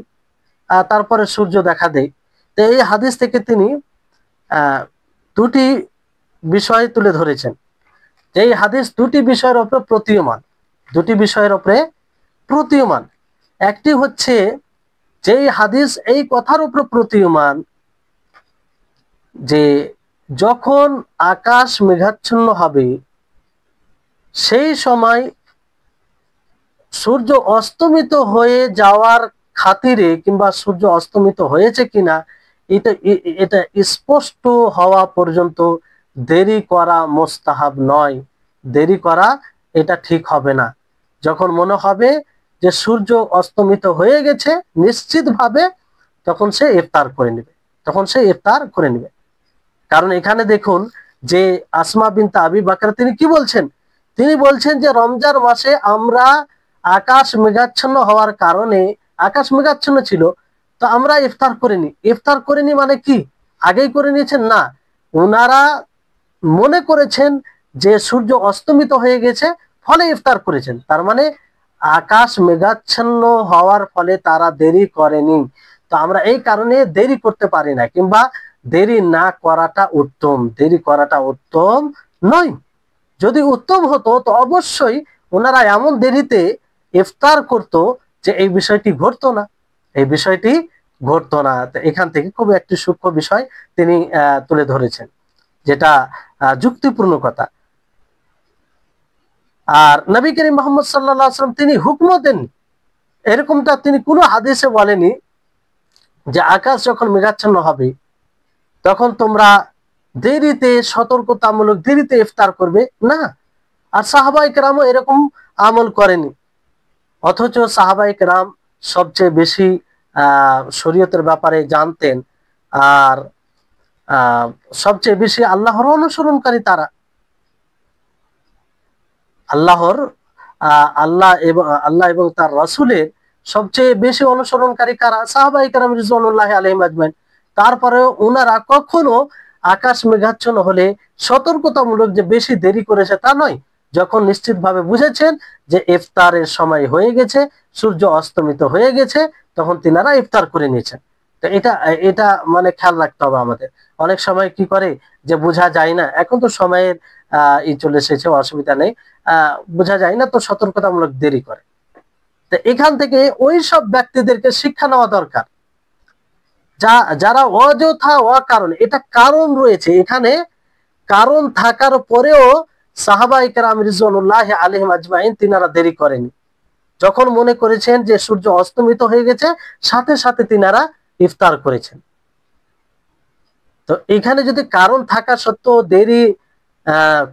A: তারপরে সূর্য দেখা দেয়। তো এই হাদিস থেকে তিনি দুটি বিষয় তুলে ধরেছেন, যে এই হাদিস দুটি বিষয়ের উপরে প্রতীয়মান, দুটি বিষয়ের উপরে প্রতীয়মান। একটি হচ্ছে যে হাদিস এই কথার উপর প্রতীয়মান যে যখন আকাশ মেঘাচ্ছন্ন হবে সেই সময় সূর্য অস্তমিত হয়ে যাওয়ার খাতিরে কিংবা সূর্য অস্তমিত হয়েছে কিনা এটা স্পষ্ট হওয়া পর্যন্ত দেরি করা মুস্তাহাব নয়, দেরি করা এটা ঠিক হবে না। যখন মনে হবে যে সূর্য অস্তমিত হয়ে গেছে নিশ্চিতভাবে, তখন সে ইফতার করে নেবে। তখন সে ইফতার করে নেবে। কারণ এখানে দেখুন যে আসমা বিনতে আবি বকর তিনি কি বলছেন, তিনি বলছেন যে রমজান মাসে আমরা আকাশ মেঘাচ্ছন্ন হওয়ার কারণে, আকাশ মেঘাচ্ছন্ন ছিল, তো আমরা ইফতার করিনি। ইফতার করিনি মানে কি আগেই করে নিয়েছেন না, ওনারা মনে করেছেন যে সূর্য অস্তমিত হয়ে গেছে ফলে ইফতার করেছেন, তার মানে আকাশ মেঘাচ্ছন্ন হওয়ার ফলে তারা দেরি করেনি। তো আমরা এই কারণে দেরি করতে পারি না, কিংবা দেরি না করাটা উত্তম, দেরি করাটা উত্তম নয়। যদি উত্তম হতো তো অবশ্যই ওনারা এমন দেরিতে ইফতার করত যে এই বিষয়টি ঘটতো না, এই বিষয়টি ঘটতো না। তো এখান থেকে খুব একটি সূক্ষ্ম বিষয় তিনি তুলে ধরেছেন, যেটা যুক্তিপূর্ণ কথা। আর নবী করিম মুহাম্মদ সাল্লাল্লাহু আলাইহি ওয়াসাল্লাম তিনি হুকুম দেননি, এরকমটা তিনি কোনো হাদিসে বলেনি যে আকাশ যখন মেঘাচ্ছন্ন হবে তখন তোমরা দেরিতে, সতর্কতামূলক দেরিতে ইফতার করবে না। আর সাহাবায়ে কেরামও এরকম আমল করেনি, অথচ সাহাবায়ে কেরাম সবচেয়ে বেশি শরীয়তের ব্যাপারে জানতেন, আর সবচেয়ে বেশি আল্লাহর অনুসরণকারী তারা। আল্লাহ এবং তার রাসূলের সবচেয়ে বেশি অনুসরণকারী কারা? সাহাবায়ে কেরাম রিজওয়ানুল্লাহি আলাইহিম আজমাইন। তারপরেও ওনারা কখনো আকাশ মেঘাচ্ছন্ন হলে সতর্কতামূলক যে বেশি দেরি করেছে তা নয়, যখন নিশ্চিতভাবে বুঝেছেন যে ইফতারের সময় হয়ে গেছে, সূর্য অস্তমিত হয়ে গেছে, তখন তিনারা ইফতার করে নিয়েছেন। তো এটা এটা মানে খেয়াল রাখতে হবে আমাদের। অনেক সময় কি করে যে বোঝা যায় না, এখন তো সময়ের চলে এসেছে, অসুবিধা নেই, বোঝা যায় না, তো সতর্কতামূলক দেরি করে। তো এখান থেকে ওই সব ব্যক্তিদেরকে শিক্ষা নেওয়া দরকার, যারা অযথা অকারণে, এটা কারণ রয়েছে এখানে, কারণ থাকার পরেও সাহাবায়ে কেরাম রিজওয়ানুল্লাহি আলাইহিম আজমাইন তিনারা দেরি করেনি। যখন মনে করেছেন যে সূর্য অস্তমিত হয়ে গেছে, সাথে সাথে তিনারা ইফতার করেছেন। তো এখানে যদি কারণ থাকা সত্ত্বেও দেরি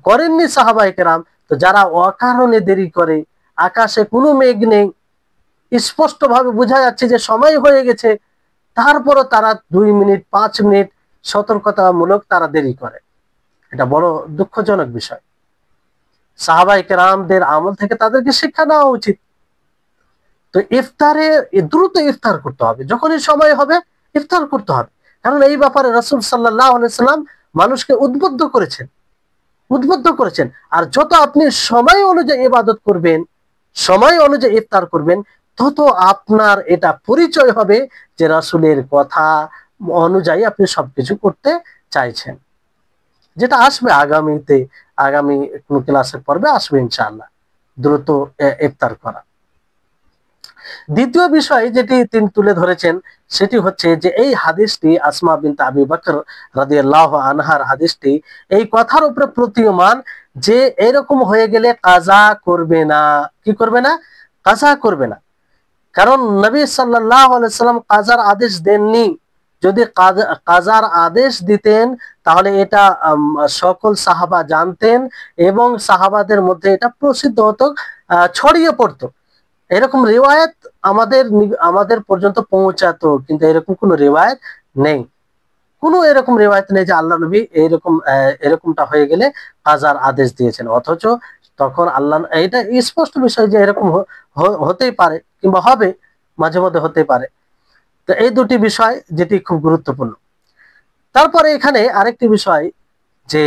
A: করেননি সাহাবায়ে কেরাম, তো যারা অকারণে দেরি করে, আকাশে কোনো মেঘ নেই, স্পষ্টভাবে বোঝা যাচ্ছে যে সময় হয়ে গেছে, তারপরও তারা 2 মিনিট 5 মিনিট সতর্কতামূলক তারা দেরি করে, এটা বড় দুঃখজনক বিষয়। সাহাবায়ে কেরামদের আমল থেকে তাদেরকে শিক্ষা নেওয়া উচিত। তো ইফতারে দ্রুত ইফতার করতে হবে, যখনই সময় হবে ইফতার করতে হবে, কারণ এই ব্যাপারে রাসূল সাল্লাল্লাহু আলাইহি সাল্লাম মানুষকে উদ্বুদ্ধ করেছেন। আর যত আপনি সময় অনুযায়ী ইবাদত করবেন, সময় অনুযায়ী ইফতার করবেন, তত আপনার এটা পরিচয় হবে যে রাসূলের কথা অনুযায়ী আপনি সবকিছু করতে চাইছেন, যেটা আসবে আগামী কোন ক্লাসের পর্বে আসবে ইনশাআল্লাহ, দ্রুত ইফতার করা। দ্বিতীয় বিষয় যেটি তিনি তুলে ধরেছেন সেটি হচ্ছে যে এই হাদিসটি, আসমা বিনতে আবি বকর রাদিয়াল্লাহু আনহার হাদিসটি, এই কথার উপরে প্রতীয়মান যে এরকম হয়ে গেলে কাজা করবে না। কি করবে না? কাজা করবে না। কারণ নবী সাল্লাল্লাহু আলাইহি সাল্লাম কাজার আদেশ দেননি। যদি কাজার আদেশ দিতেন তাহলে এটা সকল সাহাবা জানতেন এবং সাহাবাদের মধ্যে এটা প্রসিদ্ধ হতো, ছড়িয়ে পড়তো। এরকম রিওয়ায়াত আমাদের পর্যন্ত পৌঁছাতো, কিন্তু এরকম কোনো রিওয়ায়াত নেই, কোনো এরকম রিওয়ায়াত নেই যে আল্লাহ নবী এরকমটা হয়ে গেলে কাজার আদেশ দিয়েছেন। অথচ তখন আল্লাহ, এটা স্পষ্ট বিষয় যে এরকম হতেই পারে কিংবা হবে, মাঝে মধ্যে হতে পারে। তো এই দুটি বিষয় যেটি খুব গুরুত্বপূর্ণ। তারপরে এখানে আরেকটি বিষয় যে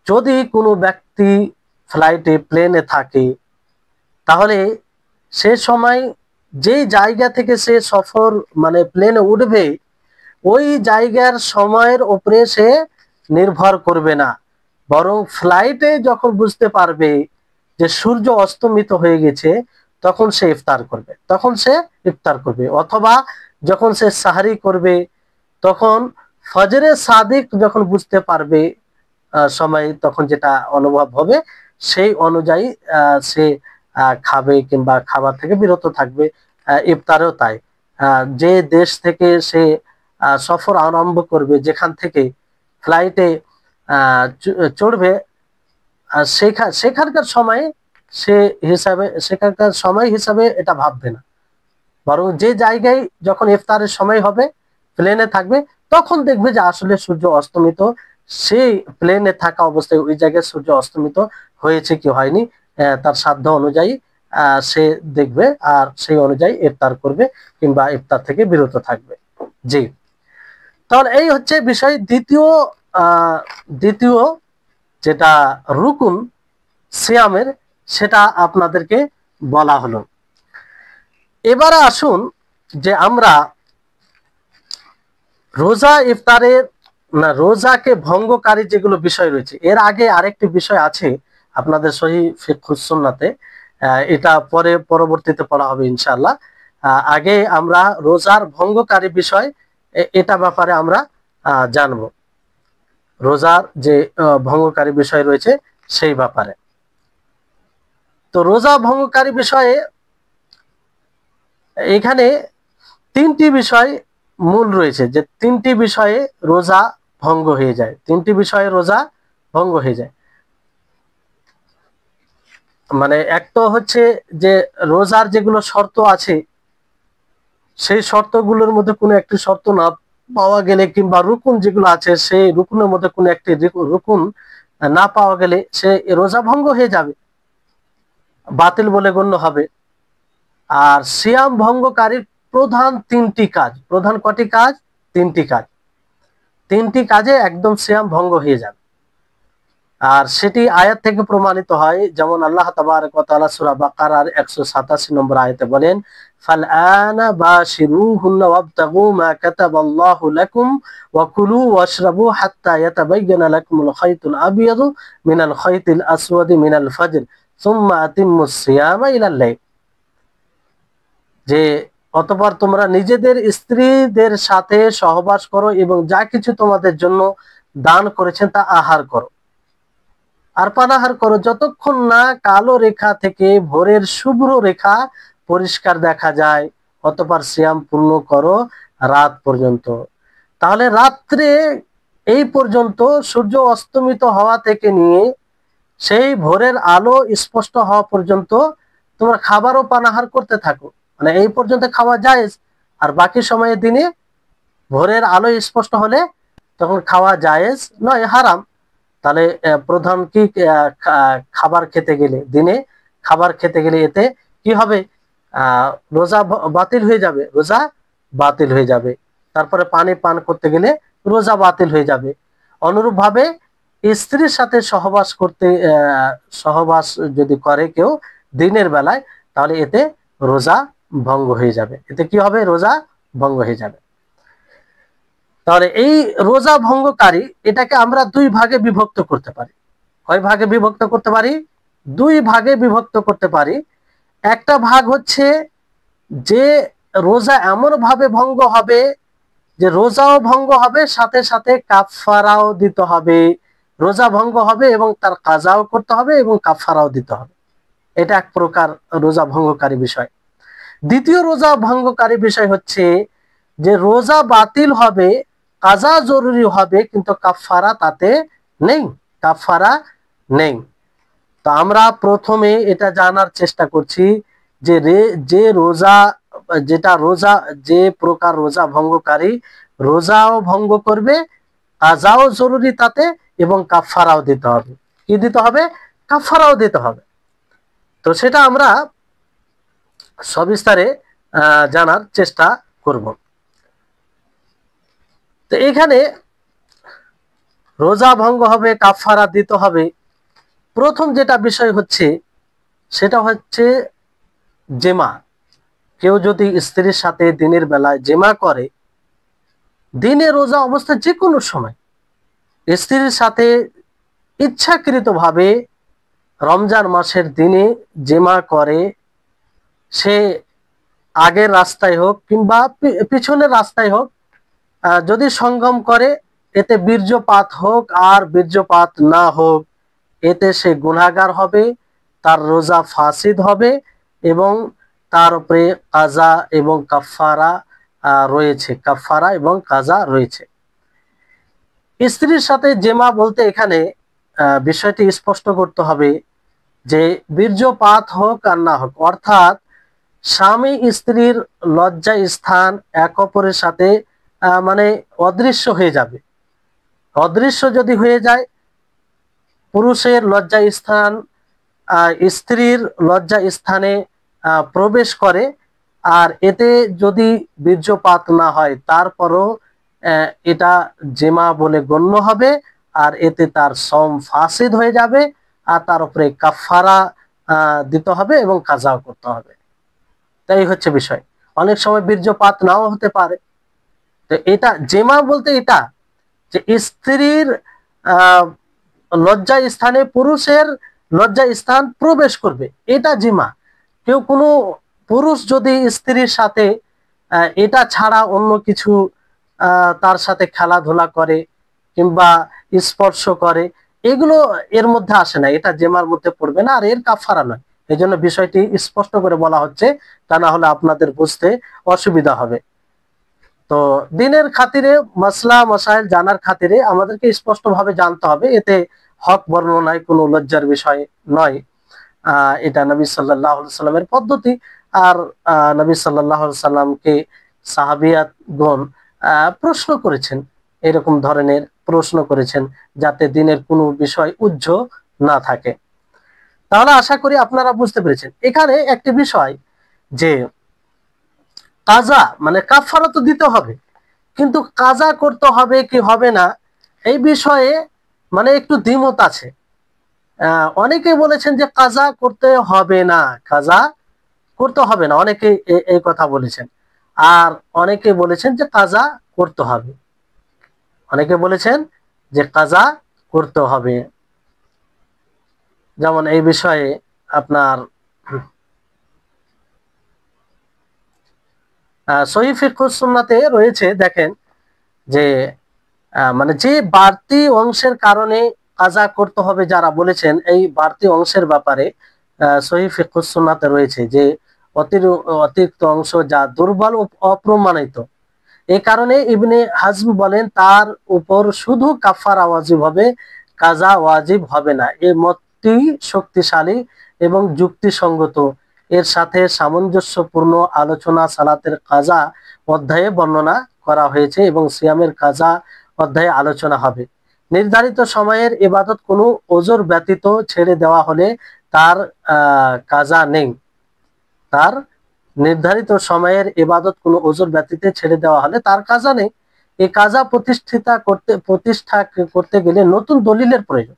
A: যদি কোনো ব্যক্তি ফ্লাইটে, প্লেনে থাকে, তাহলে সে সময় যেই জায়গা থেকে সে সফর মানে প্লেনে উঠবে, ওই জায়গার সময়ের উপরে সে নির্ভর করবে না, বরং ফ্লাইটে যখন বুঝতে পারবে যে সূর্য অস্তমিত হয়ে গেছে তখন সে ইফতার করবে, অথবা যখন সে সাহরি করবে, তখন ফজরে সাদিক যখন বুঝতে পারবে সময়, তখন যেটা অনুভব হবে সেই অনুযায়ী সে খাবে কিংবা খাবার থেকে বিরত থাকবে। ইফতারেও তাই, যে দেশ থেকে সে সফর আরম্ভ করবে, যেখান থেকে ফ্লাইটে চড়বে, সেখানকার সময় হিসাবে এটা ভাববে না, বরং যে জায়গায় যখন ইফতারের সময় হবে প্লেনে থাকবে তখন দেখবে যে আসলে সূর্য অস্তমিত, সেই প্লেনে থাকা অবস্থায় ওই জায়গায় সূর্য অস্তমিত হয়েছে কি হয়নি তার সাধ্য অনুযায়ী সে দেখবে, আর সেই অনুযায়ী ইফতার করবে কিংবা ইফতার থেকে বিরত থাকবে। জি, তাহলে এই হচ্ছে বিষয়। দ্বিতীয় যেটা রুকুন সিয়ামের, সেটা আপনাদেরকে বলা হলো। এবারে আসুন যে আমরা রোজা ইফতারের না রোজাকে ভঙ্গকারী যেগুলো বিষয় রয়েছে, এর আগে আরেকটি বিষয় আছে আপনাদের সহিহ ফিকহুস সুন্নাতে, এটা পরে পরবর্তীতে পড়া হবে ইনশাআল্লাহ। আগে আমরা রোজার ভঙ্গকারী বিষয় এটা ব্যাপারে আমরা জানব, রোজার যে ভঙ্গকারী বিষয় রয়েছে সেই ব্যাপারে। তো রোজা ভঙ্গকারী বিষয়ে এখানে তিনটি বিষয় মূল রয়েছে, যে তিনটি বিষয়ে রোজা ভঙ্গ হয়ে যায়, তিনটি বিষয়ে রোজা ভঙ্গ হয়ে যায়। মানে এক তো হচ্ছে যে রোজার যেগুলো শর্ত আছে, সেই শর্তগুলোর মধ্যে কোনো একটি শর্ত না পাওয়া গেলে, কিংবা রুকুন যেগুলো আছে সেই রুকুনের মধ্যে কোনো একটি রুকুন না পাওয়া গেলে সে রোজা ভঙ্গ হয়ে যাবে, বাতিল বলে গণ্য হবে। আর সিয়াম ভঙ্গকারীর প্রধান তিনটি কাজ, প্রধান কটি কাজ? তিনটি কাজ, তিনটি কাজে একদম সিয়াম ভঙ্গ হয়ে যাবে। আর সেটি আয়াত থেকে প্রমাণিত হয়, যেমন আল্লাহ তাবারক ওয়া তাআলা সূরা বাকারার 187 নম্বর আয়াতে বলেন, ফালআনা বাশিরুহুন্না ওয়াবতাগু মা কাতাবাল্লাহু লাকুম ওয়া কুলু ওয়াশরাবু হাত্তা ইয়াতাবায়্যানা লাকুমুল খায়তুল আবিয়াদু মিনাল খায়তিল আসওয়াদি মিনাল ফাজর সুম্মা আতিম্মুস সিয়ামা ইলাল লাইল। যে অতঃপর তোমরা নিজেদের স্ত্রীদের সাথে সহবাস করো এবং যা কিছু তোমাদের জন্য দান করেছেন তা আহার করো আর পানাহার করো, যতক্ষণ না কালো রেখা থেকে ভোরের শুভ্র রেখা পরিষ্কার দেখা যায়, অতঃপর সিয়াম পূর্ণ করো রাত পর্যন্ত। তাহলে রাত্রে এই পর্যন্ত সূর্য অস্তমিত হওয়া থেকে নিয়ে সেই ভোরের আলো স্পষ্ট হওয়া পর্যন্ত তোমরা খাবার ও পানাহার করতে থাকো, মানে এই পর্যন্ত খাওয়া জায়েজ। আর বাকি সময়ে দিনে ভোরের আলো স্পষ্ট হলে তখন খাওয়া জায়েজ নয়, হারাম। তাহলে প্রধান কি খাবার খেতে গেলে, দিনে খাবার খেতে গেলে এতে কি হবে? রোজা বাতিল হয়ে যাবে, রোজা বাতিল হয়ে যাবে। তারপরে পানি পান করতে গেলে রোজা বাতিল হয়ে যাবে। অনুরূপভাবে স্ত্রীর সাথে সহবাস যদি করে কেউ দিনের বেলায়, তাহলে এতে রোজা ভঙ্গ হয়ে যাবে, এতে কি হবে? রোজা ভঙ্গ হয়ে যাবে। তাহলে এই রোজা ভঙ্গকারী এটাকে আমরা দুই ভাগে বিভক্ত করতে পারি। কয় ভাগে বিভক্ত করতে পারি? দুই ভাগে বিভক্ত করতে পারি। একটা ভাগ হচ্ছে যে রোজা এমন ভাবে ভঙ্গ হবে যে রোজাও ভঙ্গ হবে, সাথে সাথে কাফারাও দিতে হবে। রোজা ভঙ্গ হবে এবং তার কাজাও করতে হবে এবং কাফারাও দিতে হবে। এটা এক প্রকার রোজা ভঙ্গকারী বিষয়। দ্বিতীয় রোজা ভঙ্গকারী বিষয় হচ্ছে যে রোজা বাতিল হবে, কাজা জরুরি হবে, কিন্তু কাফারা তাতে নেই, কাফারা নেই। তো আমরা প্রথমে এটা জানার চেষ্টা করছি যে যে প্রকার রোজা ভঙ্গকারী, রোজাও ভঙ্গ করবে, কাজাও জরুরি তাতে, এবং কাফারাও দিতে হবে। কি দিতে হবে? কাফারাও দিতে হবে। তো সেটা আমরা সবিস্তারে জানার চেষ্টা করব। তো এখানে রোজা ভঙ্গ হবে, কাফারা দিতে হবে। প্রথম যেটা বিষয় হচ্ছে সেটা হচ্ছে জেমা। কেউ যদি স্ত্রীর সাথে দিনের বেলায় জেমা করে, দিনে রোজা অবস্থায় যে কোনো সময় স্ত্রীর সাথে ইচ্ছাকৃতভাবে রমজান মাসের দিনে জেমা করে, সে আগের রাস্তায় হোক কিংবা পিছনের রাস্তায় হোক, যদি সঙ্গম করে, এতে বীর্যপাত হোক আর বীর্যপাত না হোক, এতে সে গুনাহগার হবে, তার রোজা ফাসিদ হবে এবং তার উপরে কাজা এবং কাফারা রয়েছে, কাফারা এবং কাজা রয়েছে। স্ত্রীর সাথে জেমা বলতে এখানে বিষয়টি স্পষ্ট করতে হবে যে বীর্যপাত হোক আর না হোক, অর্থাৎ স্বামী স্ত্রীর লজ্জা স্থান এক অপরের সাথে মানে অদৃশ্য হয়ে যাবে। অদৃশ্য যদি হয়ে যায়, পুরুষের লজ্জা স্থান স্ত্রীর লজ্জা স্থানে প্রবেশ করে, আর এতে যদি বীর্যপাত না হয় তারপরও এটা জেমা বলে গণ্য হবে, আর এতে তার সম ফাসিদ হয়ে যাবে, আর তার উপরে কাফারা দিতে হবে এবং কাজাও করতে হবে। তাই হচ্ছে বিষয়। অনেক সময় বীর্যপাত নাও হতে পারে। তো এটা জেমা বলতে এটা যে স্ত্রীর লজ্জা স্থানে পুরুষের লজ্জা স্থান প্রবেশ করবে, এটা জিমা। কেউ কোনো পুরুষ যদি স্ত্রীর সাথে এটা ছাড়া অন্য কিছু তার সাথে খেলাধুলা করে কিংবা স্পর্শ করে, এগুলো এর মধ্যে আসে না, এটা জেমার মধ্যে পড়বে না, আর এর কাফারা নয়। এই জন্য বিষয়টি স্পষ্ট করে বলা হচ্ছে, তা না হলে আপনাদের বুঝতে অসুবিধা হবে। তো দিনের খাতিরে মাসলা মাসাইল জানার খাতিরে আমাদেরকে স্পষ্টভাবে জানতে হবে, এতে হক বর্ণনায় কোনো লজ্জার বিষয় নয়। এটা নবী সাল্লাল্লাহু আলাইহি সাল্লামের পদ্ধতি। আর নবী সাল্লাল্লাহু আলাইহি সাল্লামকে সাহাবিয়াতগণ প্রশ্ন করেছেন, এরকম ধরনের প্রশ্ন করেছেন যাতে দিনের কোনো বিষয় উজ্জ না থাকে। তাহলে আশা করি আপনারা বুঝতে পেরেছেন। এখানে একটি বিষয় যে কাজা মানে কাফারা তো দিতে হবে, কিন্তু কাজা করতে হবে কি হবে না এই বিষয়ে মানে একটু দ্বিমত আছে। অনেকে বলেছেন যে কাজা করতে হবে না, কাজা করতে হবে না, অনেকে এই কথা বলেছেন। আর অনেকে বলেছেন যে কাজা করতে হবে, অনেকে বলেছেন যে কাজা করতে হবে। যেমন এই বিষয়ে আপনার সহিহ ফিকহুস সুন্নাতে রয়েছে, দেখেন যে মানে যে বাড়তি অংশের কারণে কাজা করতে হবে যারা বলেছেন, এই বাড়তি অংশের ব্যাপারে সহিহ ফিকহুস সুন্নাতে রয়েছে যে অতিরিক্ত অংশ যা দুর্বল ও অপ্রমাণিত, এই কারণে ইবনে হাজম বলেন তার উপর শুধু কাফারা ওয়াজিব হবে, কাজা ওয়াজিব হবে না। এই মতটি শক্তিশালী এবং যুক্তিসঙ্গত। এর সাথে সামঞ্জস্যপূর্ণ আলোচনা সালাতের কাজা অধ্যায়ে বর্ণনা করা হয়েছে এবং সিয়ামের কাজা অধ্যায়ে আলোচনা হবে। নির্ধারিত সময়ের ইবাদত কোনো ওজর ব্যতীত ছেড়ে দেওয়া হলে তার কাজা নেই। তার নির্ধারিত সময়ের ইবাদত কোনো ওজর ব্যতীত ছেড়ে দেওয়া হলে তার কাজা নেই। এই কাজা প্রতিষ্ঠা করতে গেলে নতুন দলিলের প্রয়োজন,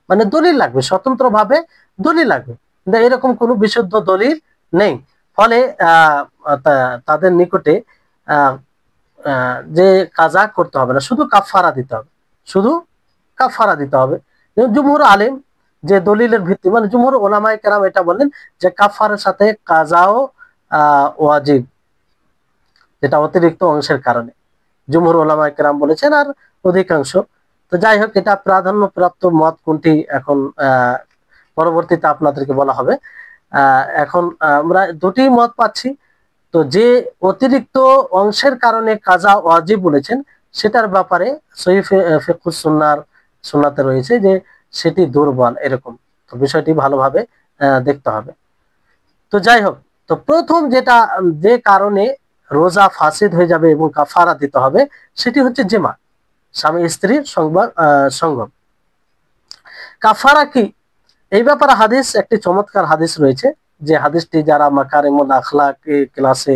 A: মানে দলিল লাগবে, স্বতন্ত্রভাবে দলিল লাগবে, কিন্তু এরকম কোনো বিশুদ্ধ দলিল নেই। ফলে তাদের নিকটে যে কাজা করতে হবে না, শুধু কাফারা দিতে হবে, শুধু কাফারা দিতে হবে। জুমহুর আলেম যে দলিলের ভিত্তি, মানে জুমহুর ওলামায়ে কেরাম এটা বলেন যে কাফারের সাথে কাজাও ওয়াজিব, যেটা অতিরিক্ত অংশের কারণে জুমহুর ওলামায়ে কেরাম বলেছেন, আর অধিকাংশ। তো যাই হোক, এটা প্রাধান্যপ্রাপ্ত মত কোনটি এখন পরবর্তীতে আপনাদেরকে বলা হবে। এখন আমরা দুটি মত পাচ্ছি। তো যে অতিরিক্ত অংশের কারণে কাজা ওয়াজিব বলেছেন সেটার ব্যাপারে সহিহ ফিকহুস সুন্নাতে রয়েছে যে সেটি দুর্বল, এরকম। তো বিষয়টি ভালোভাবে দেখতে হবে। তো যাই হোক, তো প্রথম যেটা যে কারণে রোজা ফাসিদ হয়ে যাবে এবং কাফারা দিতে হবে সেটি হচ্ছে জিমা, স্বামী স্ত্রীর সঙ্গম। কাফারা কি, এই ব্যাপারে হাদিস, একটি চমৎকার হাদিস রয়েছে, যে হাদিসটি যারা মাকারিমুল আখলাক ক্লাসে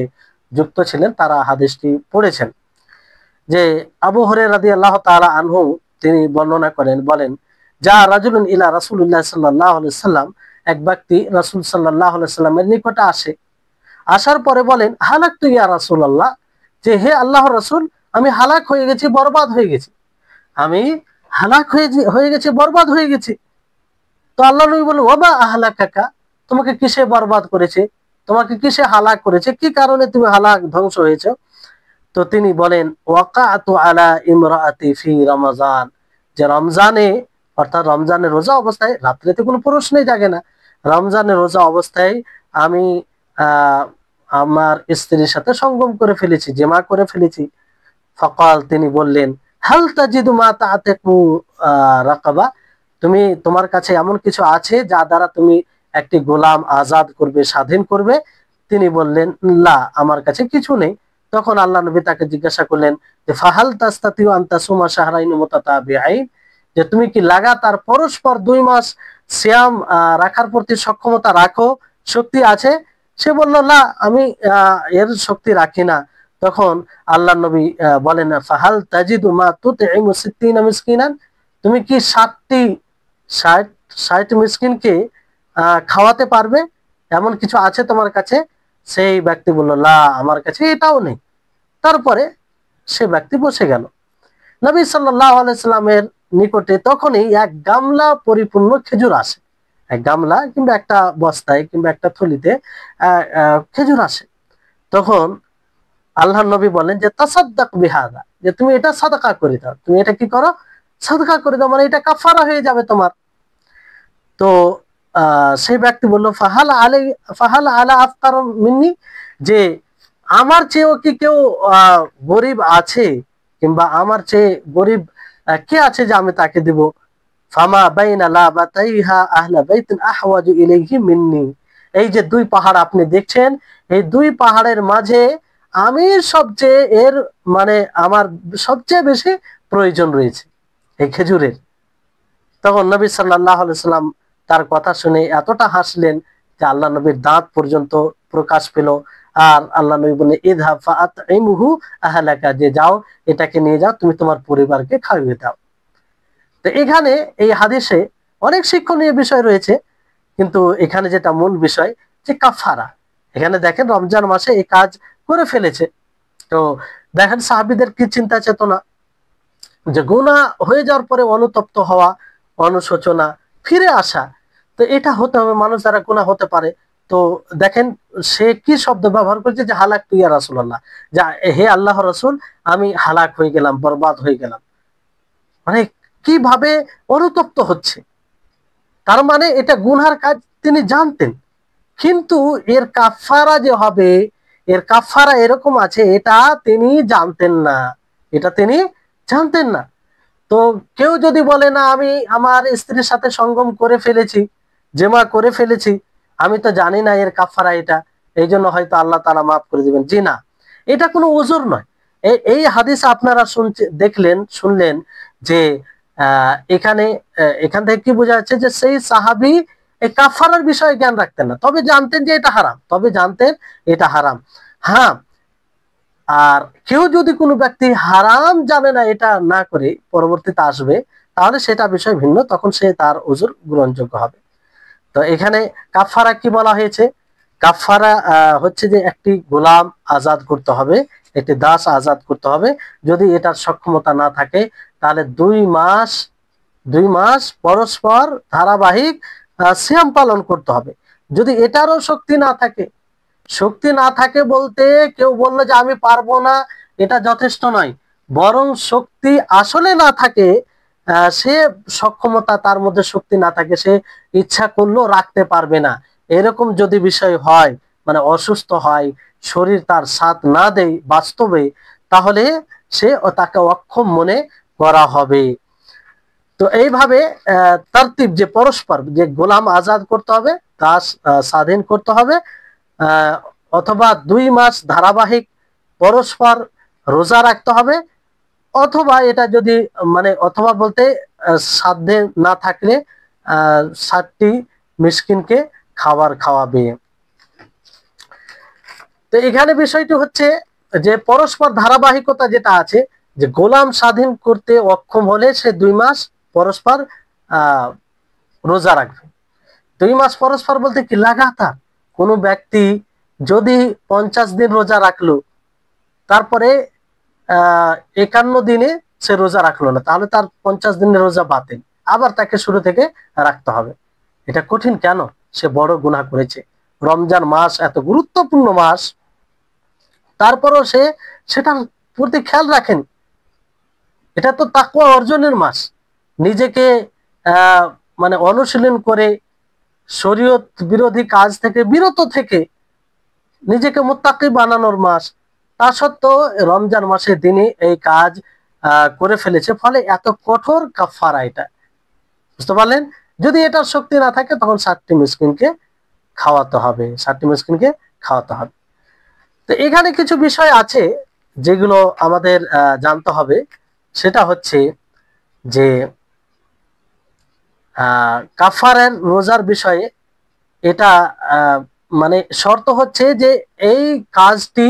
A: যুক্ত ছিলেন তারা হাদিসটি পড়েছেন। যে আবু হুরায়রা রাদিয়াল্লাহু তাআলা আনহু তিনি বর্ণনা করেন, বলেন যা রাজুলুন ইলা রাসূলুল্লাহ সাল্লাল্লাহু আলাইহি সাল্লাম, এক ব্যক্তি রাসূল সাল্লাল্লাহু আলাইহি সাল্লামের নিকটে আসে। আসার পরে বলেন হালাকতু ইয়া রাসূলুল্লাহ, যে হে আল্লাহর রাসূল, আমি হালাক হয়ে গেছি, বরবাদ হয়ে গেছি, আমি হালাক হয়ে গেছি, বরবাদ হয়ে গেছি। তো আল্লাহ নবী বলেন ওয়া মা আহলাকাকা, তোমাকে কিসে বরবাদ করেছে, তোমাকে কিসে হালাক করেছে, কি কারণে তুমি হালাক ধ্বংস হয়েছে? তো তিনি বলেন ওয়াকাতু আলা ইমরাআতি ফি রমজান, যে রমজানে, অর্থাৎ রমজানের রোজা অবস্থায়, রাত্রিতে কোনো প্রশ্নই জাগে না, রমজানের রোজা অবস্থায় আমি আমার স্ত্রীর সাথে সঙ্গম করে ফেলেছি, জিমা করে ফেলেছি। ফাকাল, তিনি বললেন হাল তাজিদু মা তাআতিকু রাকাবা, তুমি, তোমার কাছে এমন কিছু আছে যা দ্বারা তুমি একটি গোলাম আজাদ করবে, স্বাধীন করবে? তিনি বললেন লা, আমার কাছে কিছু নেই। তখন আল্লাহ নবী তাকে জিজ্ঞাসা করলেন যে ফাহাল তাস্তাতিউ আন তাসুমা শাহরাইন মুতাতাবিআইন, যে তুমি কি লাগাতার পরস্পর 2 মাস সিয়াম রাখার প্রতি সক্ষমতা রাখো, শক্তি আছে? সে বলল না, আমি এর শক্তি রাখি না। তখন আল্লাহ নবী বলেন ফাহাল তাজিদু মা তুতঈমু 60 মিসকিনান, তুমি কি 60 মিসকিনকে খাওয়াতে পারবে, এমন কিছু আছে তোমার কাছে? সেই ব্যক্তি বলল লা, আমার কাছে এটাও নেই। তারপরে সে ব্যক্তি বসে গেল। নবী সাল্লাল্লাহু আলাইহি সাল্লামের নিকটে তখনই এক গামলা পরিপূর্ণ খেজুর আসে। এক গামলা কিংবা একটা বস্তায় কিংবা একটা থলিতে খেজুর আসে। তখন আল্লাহর নবী বলেন যে তাসাদ্দাক বিহাদা, যে তুমি এটা সাদাকা করে দাও, তুমি এটা কি করো, সাদাকা করে দাও, মানে এটা কাফারা হয়ে যাবে তোমার। তো সেই ব্যক্তি বলল ফাহাল আলা আফতার মিন্নি, যে আমার চেয়েও কি কেউ গরিব আছে, কিংবা আমার চেয়ে গরিব কে আছে যে আমি তাকে দিব? ফামা বাইনা লাবাতাইহা আহলা বাইতিন আহওয়াজু ইলাইহি মিন্নি, এই যে 2 পাহাড় আপনি দেখছেন, এই 2 পাহাড়ের মাঝে আমি সবচেয়ে মানে আমার সবচেয়ে বেশি প্রয়োজন রয়েছে এই খেজুরের। তখন নবী সাল্লাল্লাহু আলাইহি সাল্লাম তার কথা শুনে এতটা হাসলেন যে আল্লাহ নবীর দাঁত পর্যন্ত প্রকাশ পেল। আর আল্লাহ নবী বললেন ইযহাব ফাআতইমহু আহলাকা, যে যাও এটাকে নিয়ে যাও, তুমি তোমার পরিবারকে খাইয়ে দাও। তো এখানে এই হাদিসে অনেক শিক্ষণীয় বিষয় রয়েছে, কিন্তু এখানে যেটা মূল বিষয় যে কাফারা। এখানে দেখেন রমজান মাসে এই কাজ করে ফেলেছে। তো দেখেন সাহাবীদের কি চিন্তা চেতনা, যে গুনাহ হয়ে যাওয়ার পরে অনুতপ্ত হওয়া, অনুশোচনা, ফিরে আসা। তো এটা হতে হবে, মানুষ যারা গুনাহ হতে পারে। তো দেখেন সে কি শব্দ ব্যবহার করছে, যে হালাক তু ইয়া রাসূলুল্লাহ, যা হে আল্লাহ রাসূল, আমি হালাক হয়ে গেলাম, বরবাদ হয়ে গেলাম। মানে কিভাবে অনুতপ্ত হচ্ছে, তার মানে এটা গুনহার কাজ তিনি জানতেন, কিন্তু এর কাফারা যে হবে, এর কাফারা এরকম আছে, এটা তিনি জানতেন না, এটা তিনি জানতেন না। তো কেউ যদি বলে না আমি আমার স্ত্রীর সাথে সঙ্গম করে ফেলেছি, জেমা করে ফেলেছি, আমি তো জানি না এর কাফারা এটা, এই জন্য হয়তো আল্লাহ তাআলা মাফ করে দিবেন, জি না, এটা কোনো উযর নয়। এই হাদিস আপনারা শুনলেন যে এখান থেকে কি বোঝা যাচ্ছে, যে সেই সাহাবী এই কাফারার বিষয়ে জ্ঞান রাখতেন না, তবে জানতেন যে এটা হারাম, হ্যাঁ। আর কেউ যদি কোনো ব্যক্তি হারাম জানে না, এটা না করে পরবর্তীতে আসবে, তাহলে সেটা বিষয় ভিন্ন, তখন সে তার উযর গ্রহণযোগ্য হবে। তো এখানে কাফারা কি বলা হয়েছে? কাফারা হচ্ছে যে একটি গোলাম আজাদ করতে হবে, একটি দাস আজাদ করতে হবে। যদি এটার সক্ষমতা না থাকে, তাহলে 2 মাস পরস্পর ধারাবাহিক সিয়াম পালন করতে হবে। যদি এটারও শক্তি না থাকে বলতে কেউ বললো যে আমি পারবো না, এটা যথেষ্ট নয়, বরং শক্তি আসলে না থাকে, সে সক্ষমতা তার মধ্যে শক্তি না থাকে, সে ইচ্ছা করলেও রাখতে পারবে না, এরকম যদি বিষয় হয়, মানে অসুস্থ হয়, শরীর তার সাথ না দেয় বাস্তবে, তাহলে তাকে অক্ষম মনে করা হবে। তো এইভাবে তারতিব, যে পরস্পর যে গোলাম আজাদ করতে হবে, দাস স্বাধীন করতে হবে, অথবা 2 মাস ধারাবাহিক পরস্পর রোজা রাখতে হবে, অথবা এটা যদি অথবা বলতে সাধ্যে না থাকলে 60টি মিসকিনকে খাওয়াবে। তো এখানে বিষয়টি হচ্ছে যে পরস্পর ধারাবাহিকতা যেটা আছে, যে গোলাম স্বাধীন করতে অক্ষম হলে সে 2 মাস পরস্পর রোজা রাখবে। 2 মাস পরস্পর বলতে কি লাগাতার। কোনো ব্যক্তি যদি 50 দিন রোজা রাখলো, তারপরে 51 দিনে সে রোজা রাখলো না, তাহলে তার 50 দিনের রোজা বাতিল, আবার তাকে শুরু থেকে রাখতে হবে। এটা কঠিন কেন? সে বড় গুনাহ করেছে। রমজান মাস এত গুরুত্বপূর্ণ মাস, তারপরও সে সেটার প্রতি খেয়াল রাখেনি। এটা তো তাকওয়া অর্জনের মাস, নিজেকে অনুশীলন করে শরীয়ত বিরোধী কাজ থেকে বিরত থেকে নিজেকে মুত্তাকি বানানোর মাস। তা সত্ত্বেও রমজান মাসে তিনি এই কাজ করে ফেলেছে, ফলে এত কঠোর কাফারা। এটা বুঝতে পারলেন? যদি এটার শক্তি না থাকে, তখন 60টি মিসকিনকে খাওয়াতে হবে। তো এখানে কিছু বিষয় আছে যেগুলো আমাদের জানতে হবে। সেটা হচ্ছে যে কাফারার রোজার বিষয়ে এটা মানে শর্ত হচ্ছে যে এই কাজটি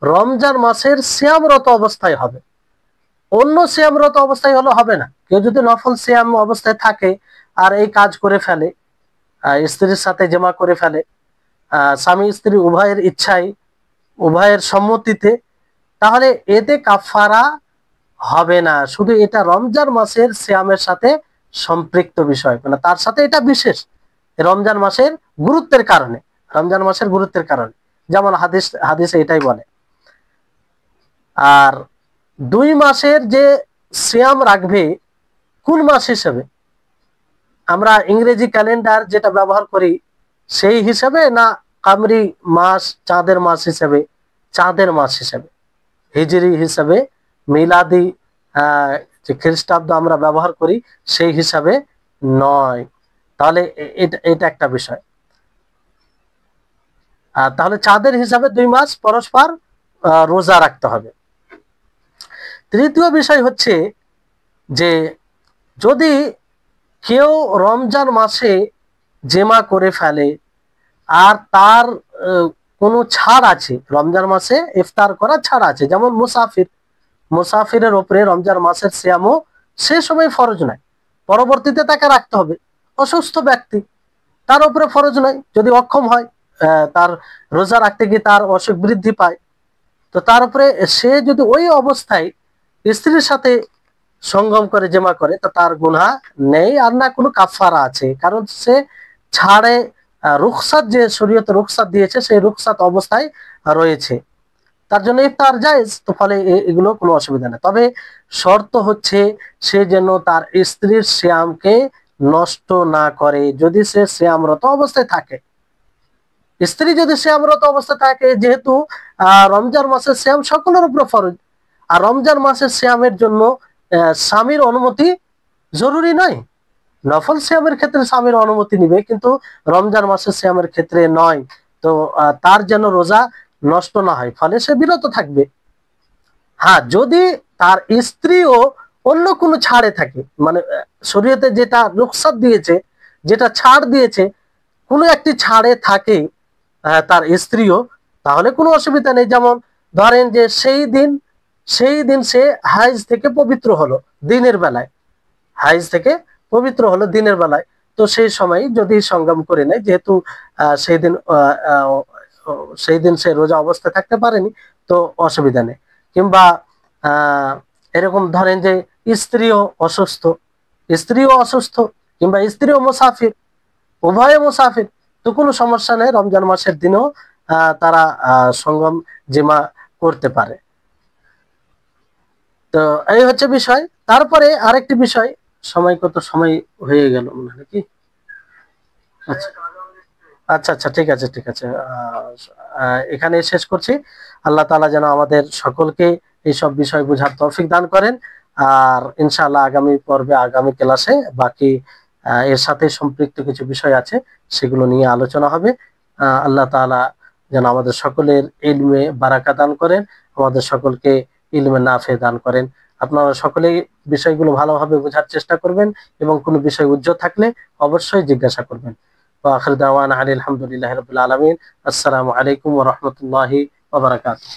A: রমজান মাসের সিয়ামরত অবস্থায় হবে, অন্য সিয়ামরত অবস্থায় হলে হবে না। কেউ যদি নফল সিয়াম অবস্থায় থাকে আর এই কাজ করে ফেলে, স্ত্রীর সাথে জমা করে ফেলে, স্বামী স্ত্রী উভয়ের ইচ্ছায়, উভয়ের সম্মতিতে, তাহলে এতে কাফারা হবে না। শুধু এটা রমজান মাসের সিয়ামের সাথে সম্পৃক্ত বিষয়, মানে তার সাথে এটা বিশেষ রমজান মাসের গুরুত্বের কারণে, রমজান মাসের গুরুত্বের কারণে, যেমন হাদিসে এটাই বলে। আর 2 মাসের যে সিয়াম রাখবে কোন মাস হিসেবে, আমরা ইংরেজি ক্যালেন্ডার যেটা ব্যবহার করি সেই হিসাবে, না কামরি মাস চাঁদের মাস হিসেবে, চাঁদের মাস হিসেবে, হিজরি হিসাবে, মিলাদি যে খ্রিস্টাব্দ আমরা ব্যবহার করি সেই হিসাবে নয়। তাহলে এটা একটা বিষয়। তাহলে চাঁদের হিসাবে 2 মাস পরস্পর রোজা রাখতে হবে। তৃতীয় বিষয় হচ্ছে যে যদি কেউ রমজান মাসে জেমা করে ফেলে আর তার কোনো ছাড় আছে, রমজান মাসে ইফতার করা ছাড় আছে, যেমন মুসাফিরের উপরে রমজান মাসের সিয়ামও সে সময় ফরজ নয়, পরবর্তীতে তাকে রাখতে হবে। অসুস্থ ব্যক্তি, তার উপরে ফরজ নয়, যদি অক্ষম হয়, তার রোজা রাখতে গিয়ে তার অসুখ বৃদ্ধি পায়, তো তার উপরে সে যদি ওই অবস্থায় স্ত্রীর সাথে সঙ্গম করে জমা করে তো তার গুনাহ নেই, আর না কোনো কাফারা আছে, কারণ সে ছাড়ে রুখসাত, যে শরীয়তে রুখসাত দিয়েছে সেই রুখসাত অবস্থায় রয়েছে, তার জন্য ইফতার জায়েজ। তো ফলে এগুলো কোনো অসুবিধা নেই। তবে শর্ত হচ্ছে সে যেন তার স্ত্রীর সিয়ামকে নষ্ট না করে। যদি সে সিয়ামরত অবস্থায় থাকে, স্ত্রী যদি সিয়ামরত অবস্থায় থাকে, যেহেতু রমজান মাসের সিয়াম সকলের উপর ফরজ, আর রমজান মাসের সিয়ামের জন্য স্বামীর অনুমতি জরুরি নয়। নফল সিয়ামের ক্ষেত্রে স্বামীর অনুমতি নিবে, কিন্তু রমজান মাসের সিয়ামের ক্ষেত্রে নয়। তো তার যেন রোজা নষ্ট না হয়, ফলে সে বিরত থাকবে। হ্যাঁ, যদি তার স্ত্রীও অন্য কোনো ছাড়ে থাকে, মানে শরীয়তে যেটা রুখসাত দিয়েছে, যেটা ছাড় দিয়েছে, কোনো একটি ছাড়ে থাকে তার স্ত্রীও, তাহলে কোনো অসুবিধা নেই। যেমন ধরেন যে সেই দিন সে হাইজ থেকে পবিত্র হলো দিনের বেলায়, হাইজ থেকে পবিত্র হলো দিনের বেলায়, তো সেই সময় যদি সংগম করে নেয়, যেহেতু সেই দিন সে রোজা অবস্থায় থাকতে পারেনি, তো অসুবিধা নেই। কিংবা এরকম ধরেন যে স্ত্রীও অসুস্থ, কিংবা স্ত্রীও মুসাফির, উভয়ে মুসাফির, তো কোনো সমস্যা নেই, রমজান মাসের দিনেও তারা সঙ্গম জিমা করতে পারে। তো এই হচ্ছে বিষয়। তারপরে আরেকটি বিষয়, কত সময় হয়ে গেল মনে হয় কি? আচ্ছা আচ্ছা আচ্ছা, ঠিক আছে ঠিক আছে, এখানে শেষ করছি। আল্লাহ তাআলা যেন আমাদের সকলকে এইসব বিষয় বোঝার তৌফিক দান করেন। আর ইনশাআল্লাহ আগামী পর্বে, আগামী ক্লাসে বাকি এর সাথে সম্পৃক্ত কিছু বিষয় আছে, সেগুলো নিয়ে আলোচনা হবে। আল্লাহ তাআলা যেন আমাদের সকলের ইলমে বারাকা দান করেন, আমাদের সকলকে ইলমে নাফে দান করেন। আপনারা সকলেই বিষয়গুলো ভালোভাবে বোঝার চেষ্টা করবেন, এবং কোনো বিষয় উজ্জ্বল থাকলে অবশ্যই জিজ্ঞাসা করবেন। وآخر دعوانا عن الحمد لله رب العالمين। السلام عليكم ورحمة الله وبركاته।